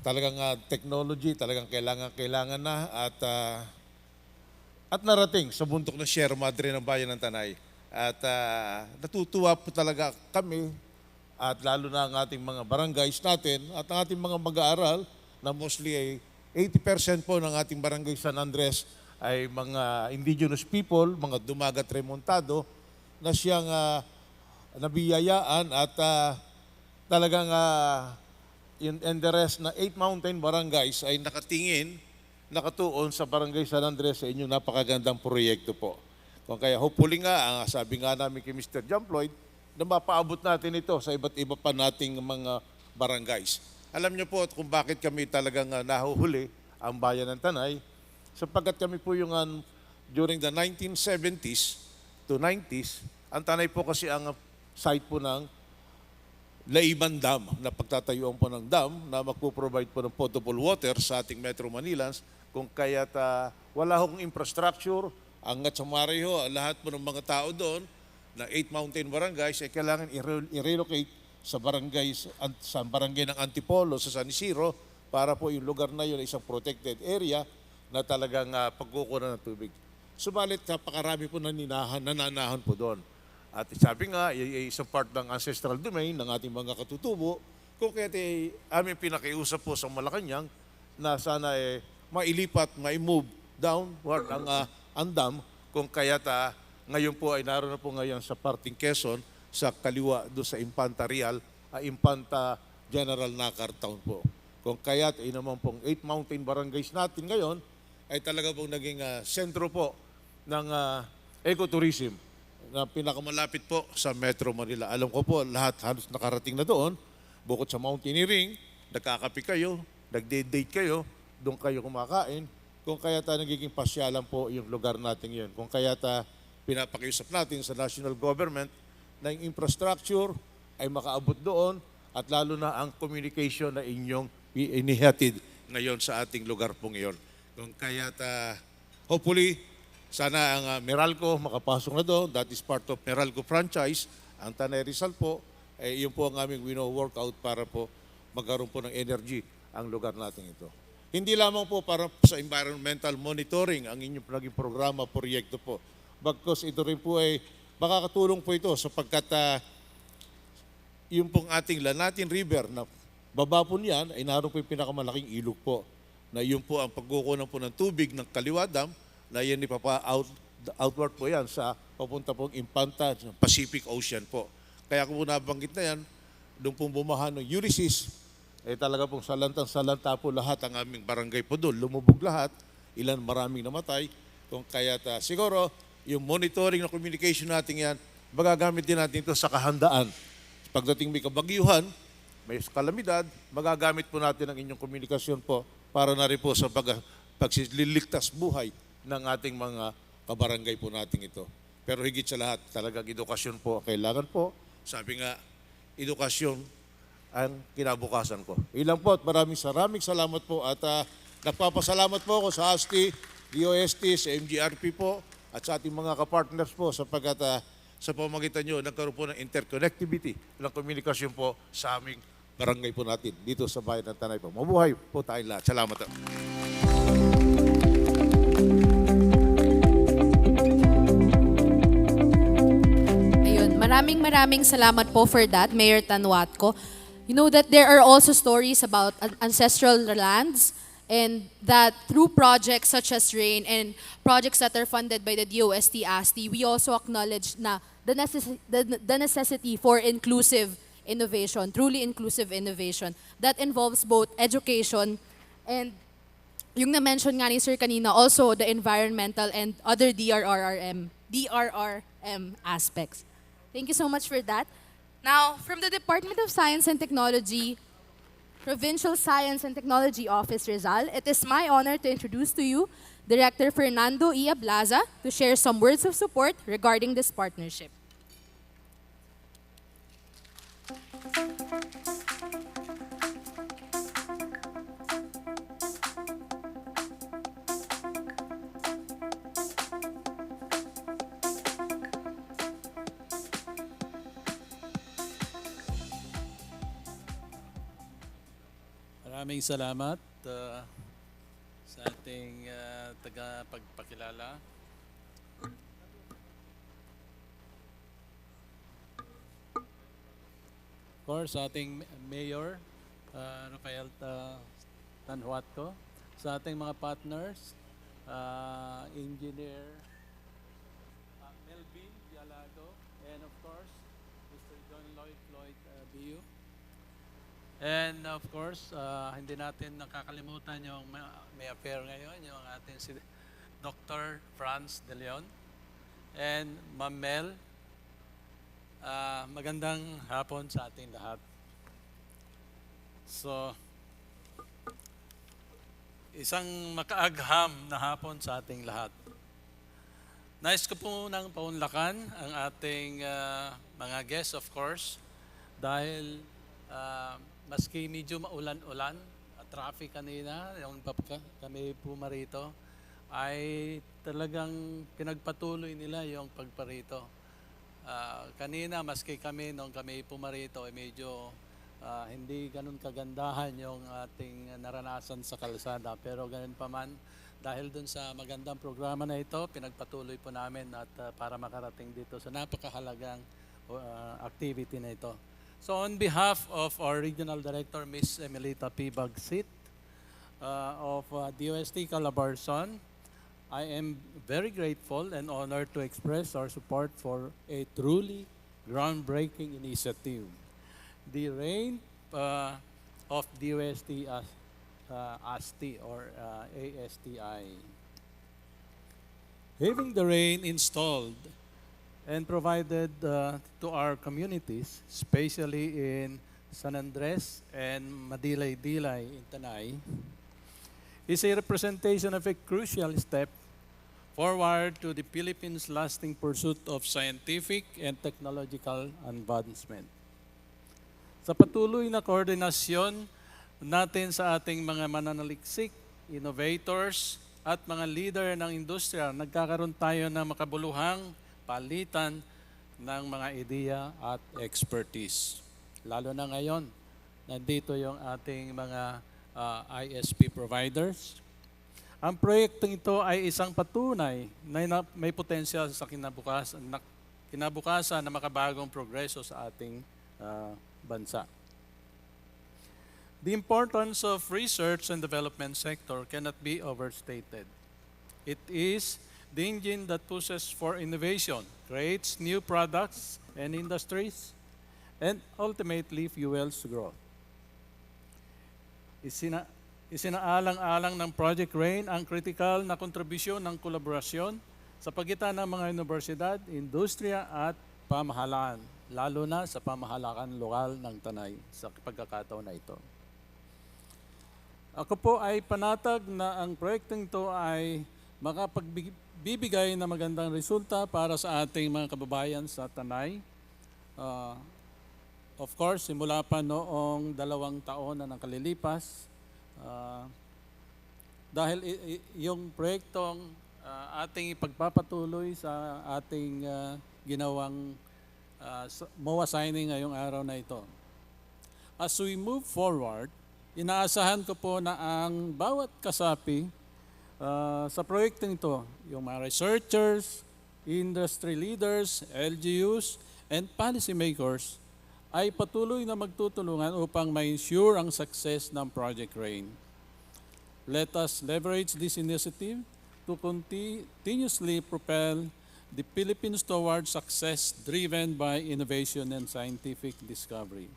talagang technology, talagang kailangan na at narating sa bundok ng Sierra Madre ng Bayan ng Tanay. At natutuwa po talaga kami at lalo na ang ating mga barangays natin at ang ating mga mag-aaral na mostly ay 80% po ng ating barangay San Andres ay mga indigenous people, mga dumagat remontado na siyang nabiyayaan at talagang in the rest na 8 mountain barangays ay nakatuon sa barangay San Andres sa inyong napakagandang proyekto po. Kung kaya hopefully nga, sabi nga namin kay Mr. Jon Floyd, na mapaabot natin ito sa iba't iba pa nating mga barangays. Alam niyo po kung bakit kami talagang nahuhuli ang bayan ng Tanay, sapagkat kami po yung during the 1970s to 90s, ang Tanay po kasi ang site po ng Laiban Dam, na pagtatayuan po ng dam na magpo-provide po ng potable water sa ating Metro Manilans. Kung kaya't wala hong infrastructure, angat sa Mario, lahat po ng mga tao doon, na 8 mountain barangays, ay kailangan i-relocate sa barangay ng Antipolo, sa San Isidro, para po yung lugar na yun ay isang protected area na talagang pagkukunan ng tubig. Subalit, napakarami po nananahan po doon. At sabi nga, isang part ng ancestral domain ng ating mga katutubo, kung kaya aming pinakiusap po sa Malacanang na sana mailipat, ma-move downward ang dam, kung kaya ngayon po ay naroon na po ngayon sa parting Quezon, sa kaliwa doon sa Infanta Real, Infanta General Nakar Town po. Kung kaya't naman pong 8 mountain barangays natin ngayon ay talaga pong naging sentro po ng ecotourism. na pinakamalapit po sa Metro Manila. Alam ko po, lahat halos nakarating na doon. Bukod sa mountaineering, nagkakape kayo, nagde-date kayo, doon kayo kumakain. Kung kaya nagiging pasyalan po yung lugar natin yun. Kung kaya pinapakiusap natin sa national government na yung infrastructure ay makaabot doon at lalo na ang communication na inyong inihatid ngayon sa ating lugar po ngayon. Kung kaya hopefully, sana ang Meralco makapasok na doon. That is part of Meralco franchise. Ang Tanay Rizal po, yun po ang aming workout para po magkaroon po ng energy ang lugar natin ito. Hindi lamang po para sa environmental monitoring ang inyong naging programa, proyekto po. Bagkus ito rin po ay makakatulong po ito sapagkat yung pong ating Lanatin River na baba po niyan ay naroon po yung pinakamalaking ilog po na yun po ang pagkukunan po ng tubig ng Kaliwa Dam na yan outward po yan sa papunta pong Infanta, Pacific Ocean po. Kaya kung nabanggit na yan, doon pong bumaha ng Ulysses, talaga pong salantang-salanta po lahat ang aming barangay po doon. Lumubog lahat, maraming namatay. Kung kaya siguro, yung monitoring na communication natin yan, magagamit din natin ito sa kahandaan. Pagdating may kabagyuhan, may kalamidad, magagamit po natin ang inyong komunikasyon po para na rin po sa pagsililigtas buhay ng ating mga kabarangay po natin ito. Pero higit sa lahat, talagang edukasyon po kailangan po. Sabi nga, edukasyon ang kinabukasan ko. Ilang po at maraming salamat po at nagpapasalamat po ako sa ASTI, DOST, sa MGRP po at sa ating mga kapartners po sapagkat sa pamagitan nyo, nagkaroon po ng interconnectivity ng komunikasyon po sa aming barangay po natin dito sa bayan ng Tanay po. Mabuhay po tayong lahat. Salamat po. Maraming salamat po for that, Mayor Tanjuatco. You know that there are also stories about ancestral lands and that through projects such as REIINN and projects that are funded by the DOST-ASTI, we also acknowledge na the necessity for inclusive innovation, truly inclusive innovation that involves both education and yung na-mention nga ni Sir kanina, also the environmental and other DRRM aspects. Thank you so much for that. Now, from the Department of Science and Technology, Provincial Science and Technology Office, Rizal, it is my honor to introduce to you Director Fernando E. Ablaza to share some words of support regarding this partnership. Maraming salamat sa ating tagapagpakilala. Of course, sa ating Mayor, Rafael Tanjuatco, sa ating mga partners, Engineer Melvin, Pielago, and of course, Mr. Jon Floyd Bio. And of course, hindi natin nakakalimutan yung may affair ngayon, yung ating si Dr. Franz de Leon and Ma'am Mel. Magandang hapon sa ating lahat. So, isang makaagham na hapon sa ating lahat. Nais ko po nang paunlakan ang ating mga guests, of course, dahil maski medyo maulan-ulan at traffic kanina, yung kami pumarito, ay talagang pinagpatuloy nila yung pagparito. Kanina, maski kami, nung kami pumarito, ay medyo hindi ganun kagandahan yung ating naranasan sa kalsada. Pero ganun pa man, dahil dun sa magandang programa na ito, pinagpatuloy po namin at para makarating dito sa napakahalagang activity na ito. So on behalf of our Regional Director, Ms. Emelita P. Bagsit of DOST Calabarzon, I am very grateful and honored to express our support for a truly groundbreaking initiative. The REIINN of DOST-ASTI or ASTI. Having the REIINN installed and provided to our communities, especially in San Andres and Madilay-Dilay in Tanay, is a representation of a crucial step forward to the Philippines' lasting pursuit of scientific and technological advancement. Sa patuloy na koordinasyon natin sa ating mga mananaliksik, innovators, at mga leader ng industriya, nagkakaroon tayo ng makabuluhang palitan ng mga ideya at expertise. Lalo na ngayon, nandito yung ating mga ISP providers. Ang proyektong ito ay isang patunay na may potensyal sa kinabukasan na makabagong progreso sa ating bansa. The importance of research and development sector cannot be overstated. It is the engine that pushes for innovation, creates new products and industries, and ultimately fuels growth. Isinaalang-alang ng Project REIINN ang kritikal na kontribusyon ng kolaborasyon sa pagitan ng mga universidad, industriya at pamahalaan, lalo na sa pamahalakan lokal ng Tanay sa pagkakataon na ito. Ako po ay panatag na ang proyektong ito ay makapagbibigay na magandang resulta para sa ating mga kababayan sa Tanay. Of course, simula pa noong 2 taon na nakalilipas, dahil yung proyektong ating ipagpapatuloy sa ating ginawang MOA Signing ngayong araw na ito. As we move forward, inaasahan ko po na ang bawat kasapi sa proyektong ito, yung mga researchers, industry leaders, LGUs, and policymakers ay patuloy na magtutulungan upang ma-ensure ang success ng Project REIINN. Let us leverage this initiative to continuously propel the Philippines towards success driven by innovation and scientific discovery.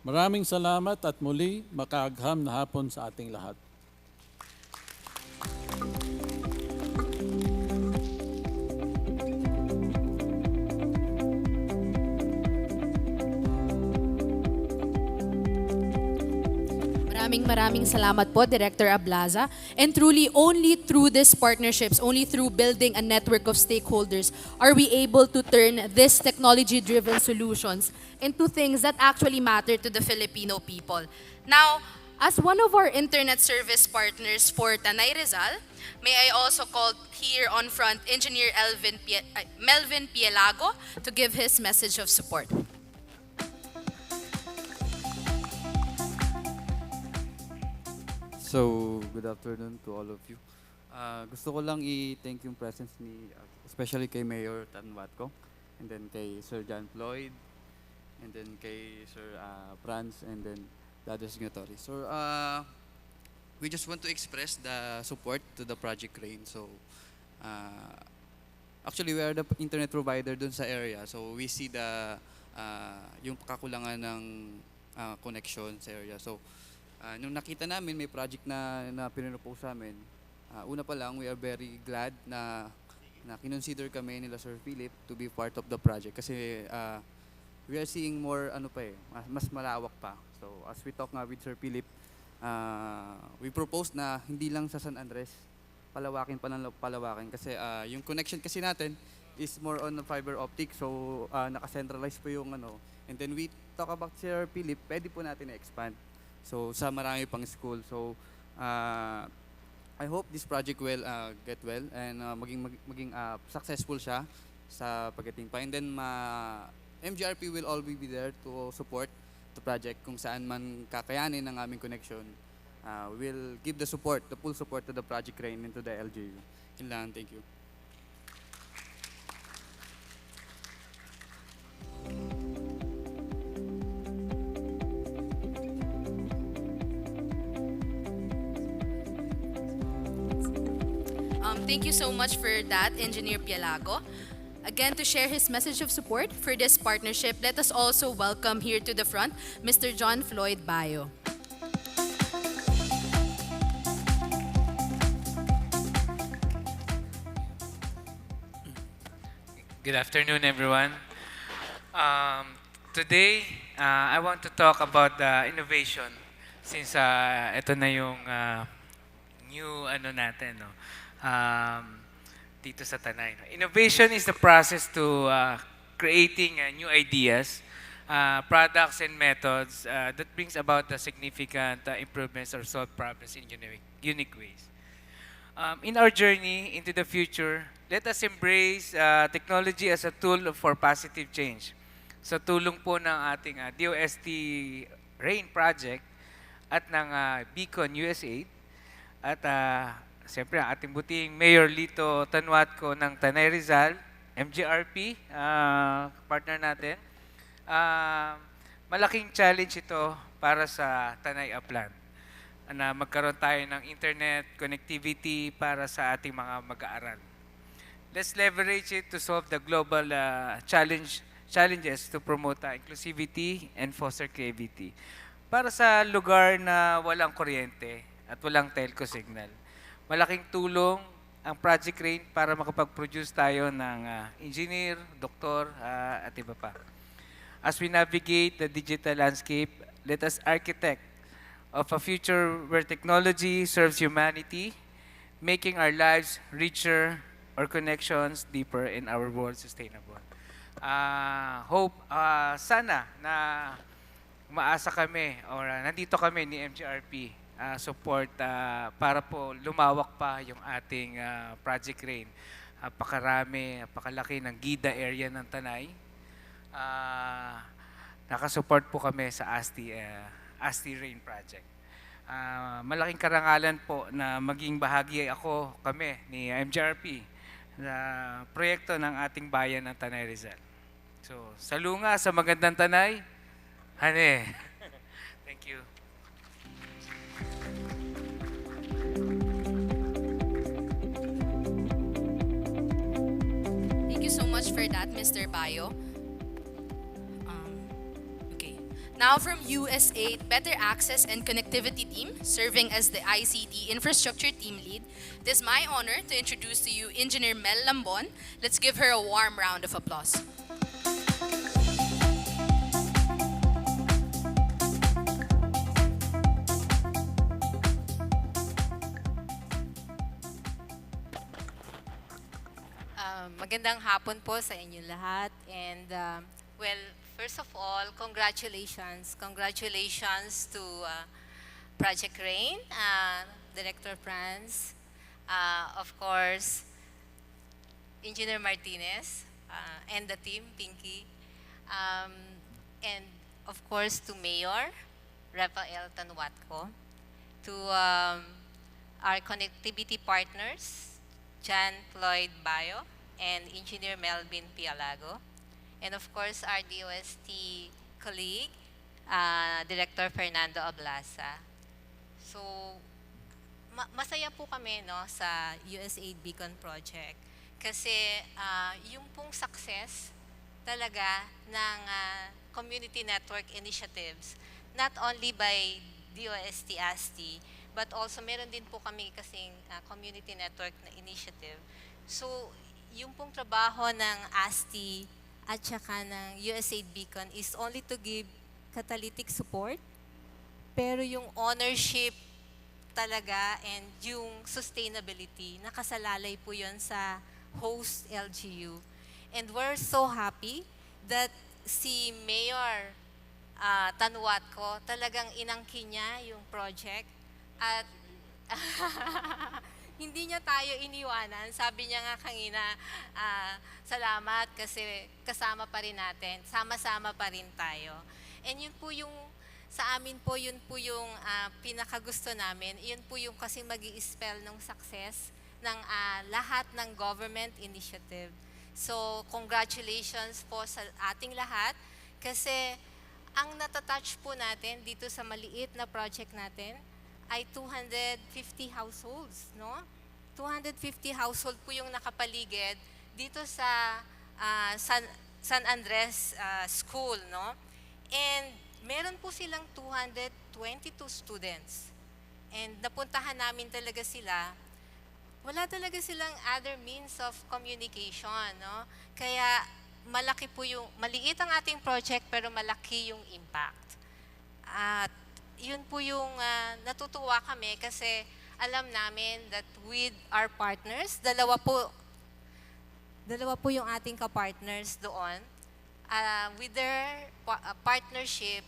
Maraming salamat at muli makaagham na hapon sa ating lahat. Maraming salamat po, Director Ablaza. And truly, only through these partnerships, only through building a network of stakeholders, are we able to turn these technology-driven solutions into things that actually matter to the Filipino people. Now, as one of our internet service partners for Tanay Rizal, may I also call here on front Engineer Melvin Pielago to give his message of support. So, good afternoon to all of you. Gusto ko lang i-thank yung presence ni, especially kay Mayor Tanjuatco, and then kay Sir Jon Floyd, and then kay Sir Franz, and then the other signatories. So, we just want to express the support to the Project REIINN. So, actually, we are the internet provider dun sa area. So, we see yung kakulangan ng connection sa area. So, nung nakita namin may project na pinropose sa amin, una pa lang, we are very glad na kinonsider kami nila Sir Philip to be part of the project kasi we are seeing more mas malawak pa. So as we talk nga with Sir Philip, we proposed na hindi lang sa San Andres, palawakin kasi yung connection kasi natin is more on the fiber optic, so naka-centralize po yung and then we talk about Sir Philip, pwede po natin i-expand. So sa marami pang school. So I hope this project will get well and maging successful siya sa pagdating pa. And then MGRP will always be there to support the project kung saan man kakayanin ng aming connection. We'll give the support, the full support to the Project REIINN and to the LGU. Yun lang, thank you. Thank you so much for that, Engineer Pielago. Again, to share his message of support for this partnership, let us also welcome here to the front, Mr. Jon Floyd Bio. Good afternoon, everyone. Today, I want to talk about innovation since ito na yung new ano natin, no? Dito sa Tanay. No? Innovation is the process to creating new ideas, products, and methods that brings about the significant improvements or solve problems in unique ways. In our journey into the future, let us embrace technology as a tool for positive change. Sa tulong po ng ating DOST REIINN project at ng Beacon USAID at siyempre ang ating buting Mayor Lito Tanjuatco ng Tanay Rizal, MGRP, partner natin. Malaking challenge ito para sa Tanay Upland na magkaroon tayo ng internet connectivity para sa ating mga mag-aaral. Let's leverage it to solve the global challenges to promote inclusivity and foster creativity. Para sa lugar na walang kuryente at walang telco signal, malaking tulong ang Project REIINN para makapag-produce tayo ng engineer, doktor, at iba pa. As we navigate the digital landscape, let us architect of a future where technology serves humanity, making our lives richer, our connections deeper, and our world sustainable. Sana na umaasa kami or nandito kami ni MGRP support para po lumawak pa yung ating Project REIINN. Napakarami, napakalaki ng Gida area ng Tanay. Nakasupport po kami sa ASTI REIINN project. Malaking karangalan po na maging bahagi kami ni MGRP na proyekto ng ating bayan ng Tanay Rizal. So, salunga sa magandang Tanay. Hane. Thank you. Thank you so much for that, Mr. Bio. Now from USAID Better Access and Connectivity Team, serving as the ICT Infrastructure Team Lead, it is my honor to introduce to you Engineer Mel Lambon. Let's give her a warm round of applause. Magandang hapon po sa inyo lahat. And well, first of all, congratulations. Congratulations to Project REIINN, Director Franz, of course, Engineer Martinez, and the team, Pinky, and of course to Mayor Rafael Tanjuatco, to our connectivity partners, Jon Floyd Bio, and Engineer Melvin Pielago, and of course our DOST colleague, Director Fernando Ablaza. So, masaya po kami sa USAID Beacon project kasi yung pong success talaga ng community network initiatives, not only by DOST-ASTI, but also meron din po kami kasing community network na initiative. So, yung pong trabaho ng ASTI at saka ng USAID Beacon is only to give catalytic support, pero yung ownership talaga and yung sustainability, nakasalalay po yun sa host LGU. And we're so happy that si Mayor Tanjuatco talagang inangkin niya yung project at hindi niya tayo iniwanan. Sabi niya nga kanina, salamat kasi kasama pa rin natin, sama-sama pa rin tayo. And yun po yung, sa amin po, yun po yung pinakagusto namin. Yun po yung kasi mag-i-spell ng success ng lahat ng government initiative. So, congratulations po sa ating lahat kasi ang natatouch po natin dito sa maliit na project natin ay 250 households, no? 250 household po yung nakapaligid dito sa San Andres School, no? And meron po silang 222 students. And napuntahan namin talaga sila wala talaga silang other means of communication, no? Kaya maliit ang ating project pero malaki yung impact. At yun po yung natutuwa kami kasi alam namin that with our partners, dalawa po yung ating ka-partners doon. With their partnership,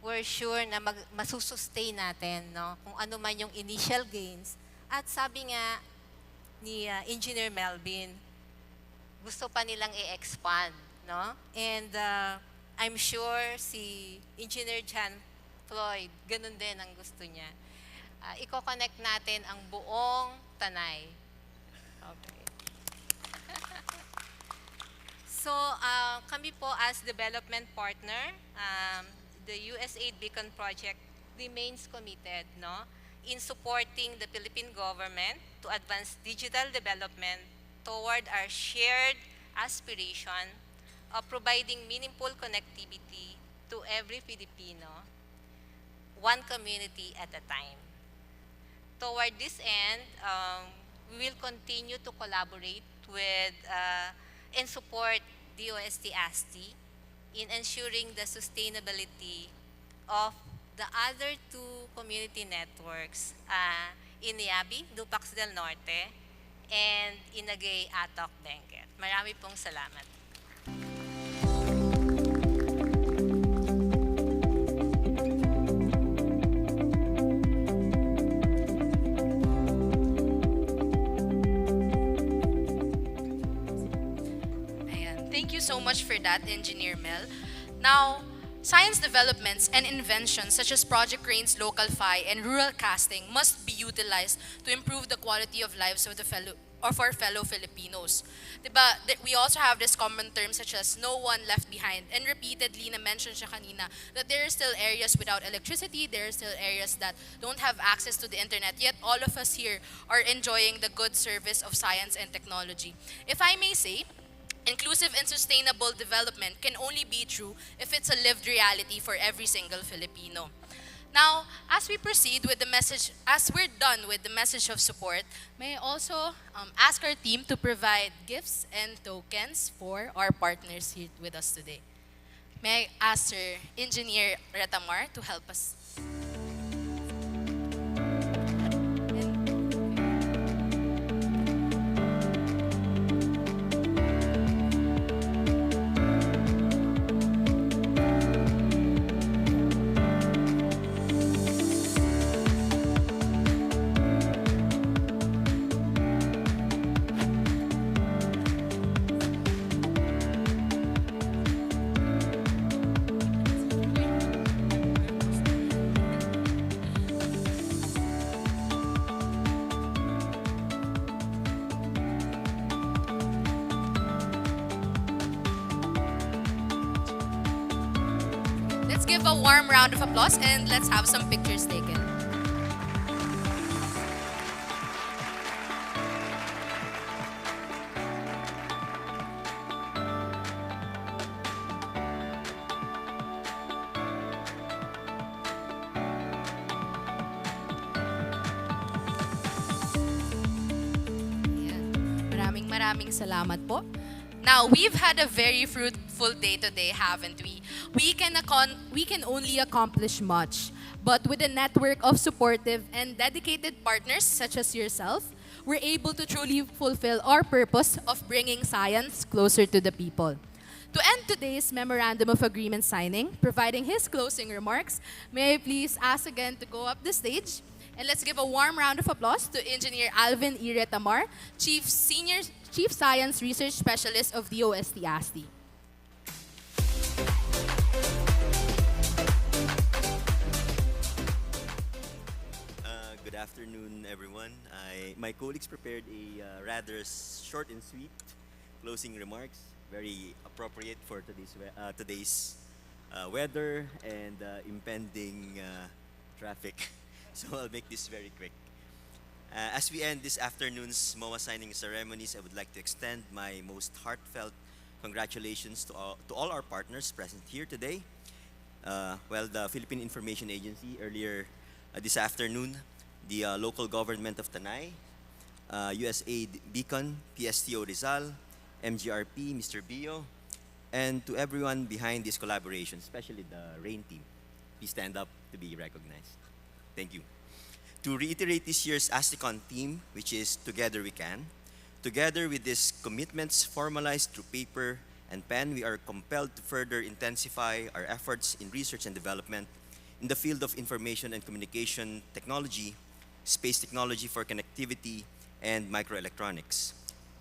we're sure na masusustain natin, no? Kung ano man yung initial gains. At sabi nga ni Engineer Melvin, gusto pa nilang i-expand, no? And I'm sure si Engineer Jon Floyd, ganun din ang gusto niya. Iko-connect natin ang buong Tanay. Okay. So, kami po as development partner, the USAID BEACON project remains committed, no, in supporting the Philippine government to advance digital development toward our shared aspiration of providing meaningful connectivity to every Filipino, one community at a time. Toward this end, we will continue to collaborate with and support DOST-ASTI in ensuring the sustainability of the other two community networks in Niabi, Dupax del Norte, and Inagay, Atok, Benguet. Marami pong salamat. Thank you so much for that, Engineer Mel. Now, science developments and inventions such as Project REIINN's local PHI and rural casting must be utilized to improve the quality of lives of our fellow Filipinos. Diba, we also have this common term such as no one left behind, and repeatedly na-mention siya kanina that there are still areas without electricity, there are still areas that don't have access to the internet, yet all of us here are enjoying the good service of science and technology. If I may say, inclusive and sustainable development can only be true if it's a lived reality for every single Filipino. Now, as we proceed with the message, as we're done with the message of support, may I also ask our team to provide gifts and tokens for our partners here with us today. May I ask Sir Engineer Retamar to help us. Let's give a warm round of applause and let's have some pictures taken. Maraming salamat po. Now, we've had a very fruitful day today, haven't we? We can only accomplish much, but with a network of supportive and dedicated partners such as yourself, we're able to truly fulfill our purpose of bringing science closer to the people. To end today's Memorandum of Agreement signing, providing his closing remarks, may I please ask again to go up the stage, and let's give a warm round of applause to Engineer Alvin E. Retamar, Chief Science Research Specialist of DOST-ASTI. Good afternoon, everyone. My colleagues prepared a rather short and sweet closing remarks, very appropriate for today's weather and impending traffic. So I'll make this very quick. As we end this afternoon's MOA signing ceremonies, I would like to extend my most heartfelt congratulations to all our partners present here today. The Philippine Information Agency earlier this afternoon, the local government of Tanay, USAID BEACON, PSTO Rizal, MGRP, Mr. Bio, and to everyone behind this collaboration, especially the REIINN team. Please stand up to be recognized. Thank you. To reiterate this year's ASTICON theme, which is Together We Can, together with these commitments formalized through paper and pen, we are compelled to further intensify our efforts in research and development in the field of information and communication technology, space technology for connectivity, and microelectronics.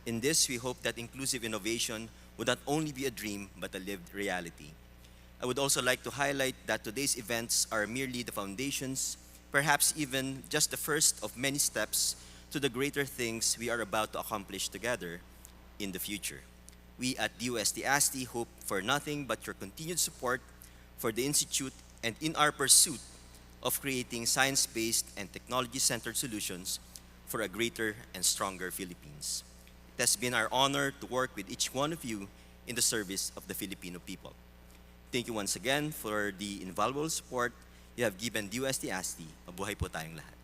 In this, we hope that inclusive innovation would not only be a dream, but a lived reality. I would also like to highlight that today's events are merely the foundations, perhaps even just the first of many steps to the greater things we are about to accomplish together in the future. We at DOST-ASTI hope for nothing but your continued support for the Institute and in our pursuit of creating science-based and technology-centered solutions for a greater and stronger Philippines. It has been our honor to work with each one of you in the service of the Filipino people. Thank you once again for the invaluable support you have given DOST-ASTI. Mabuhay po tayong lahat.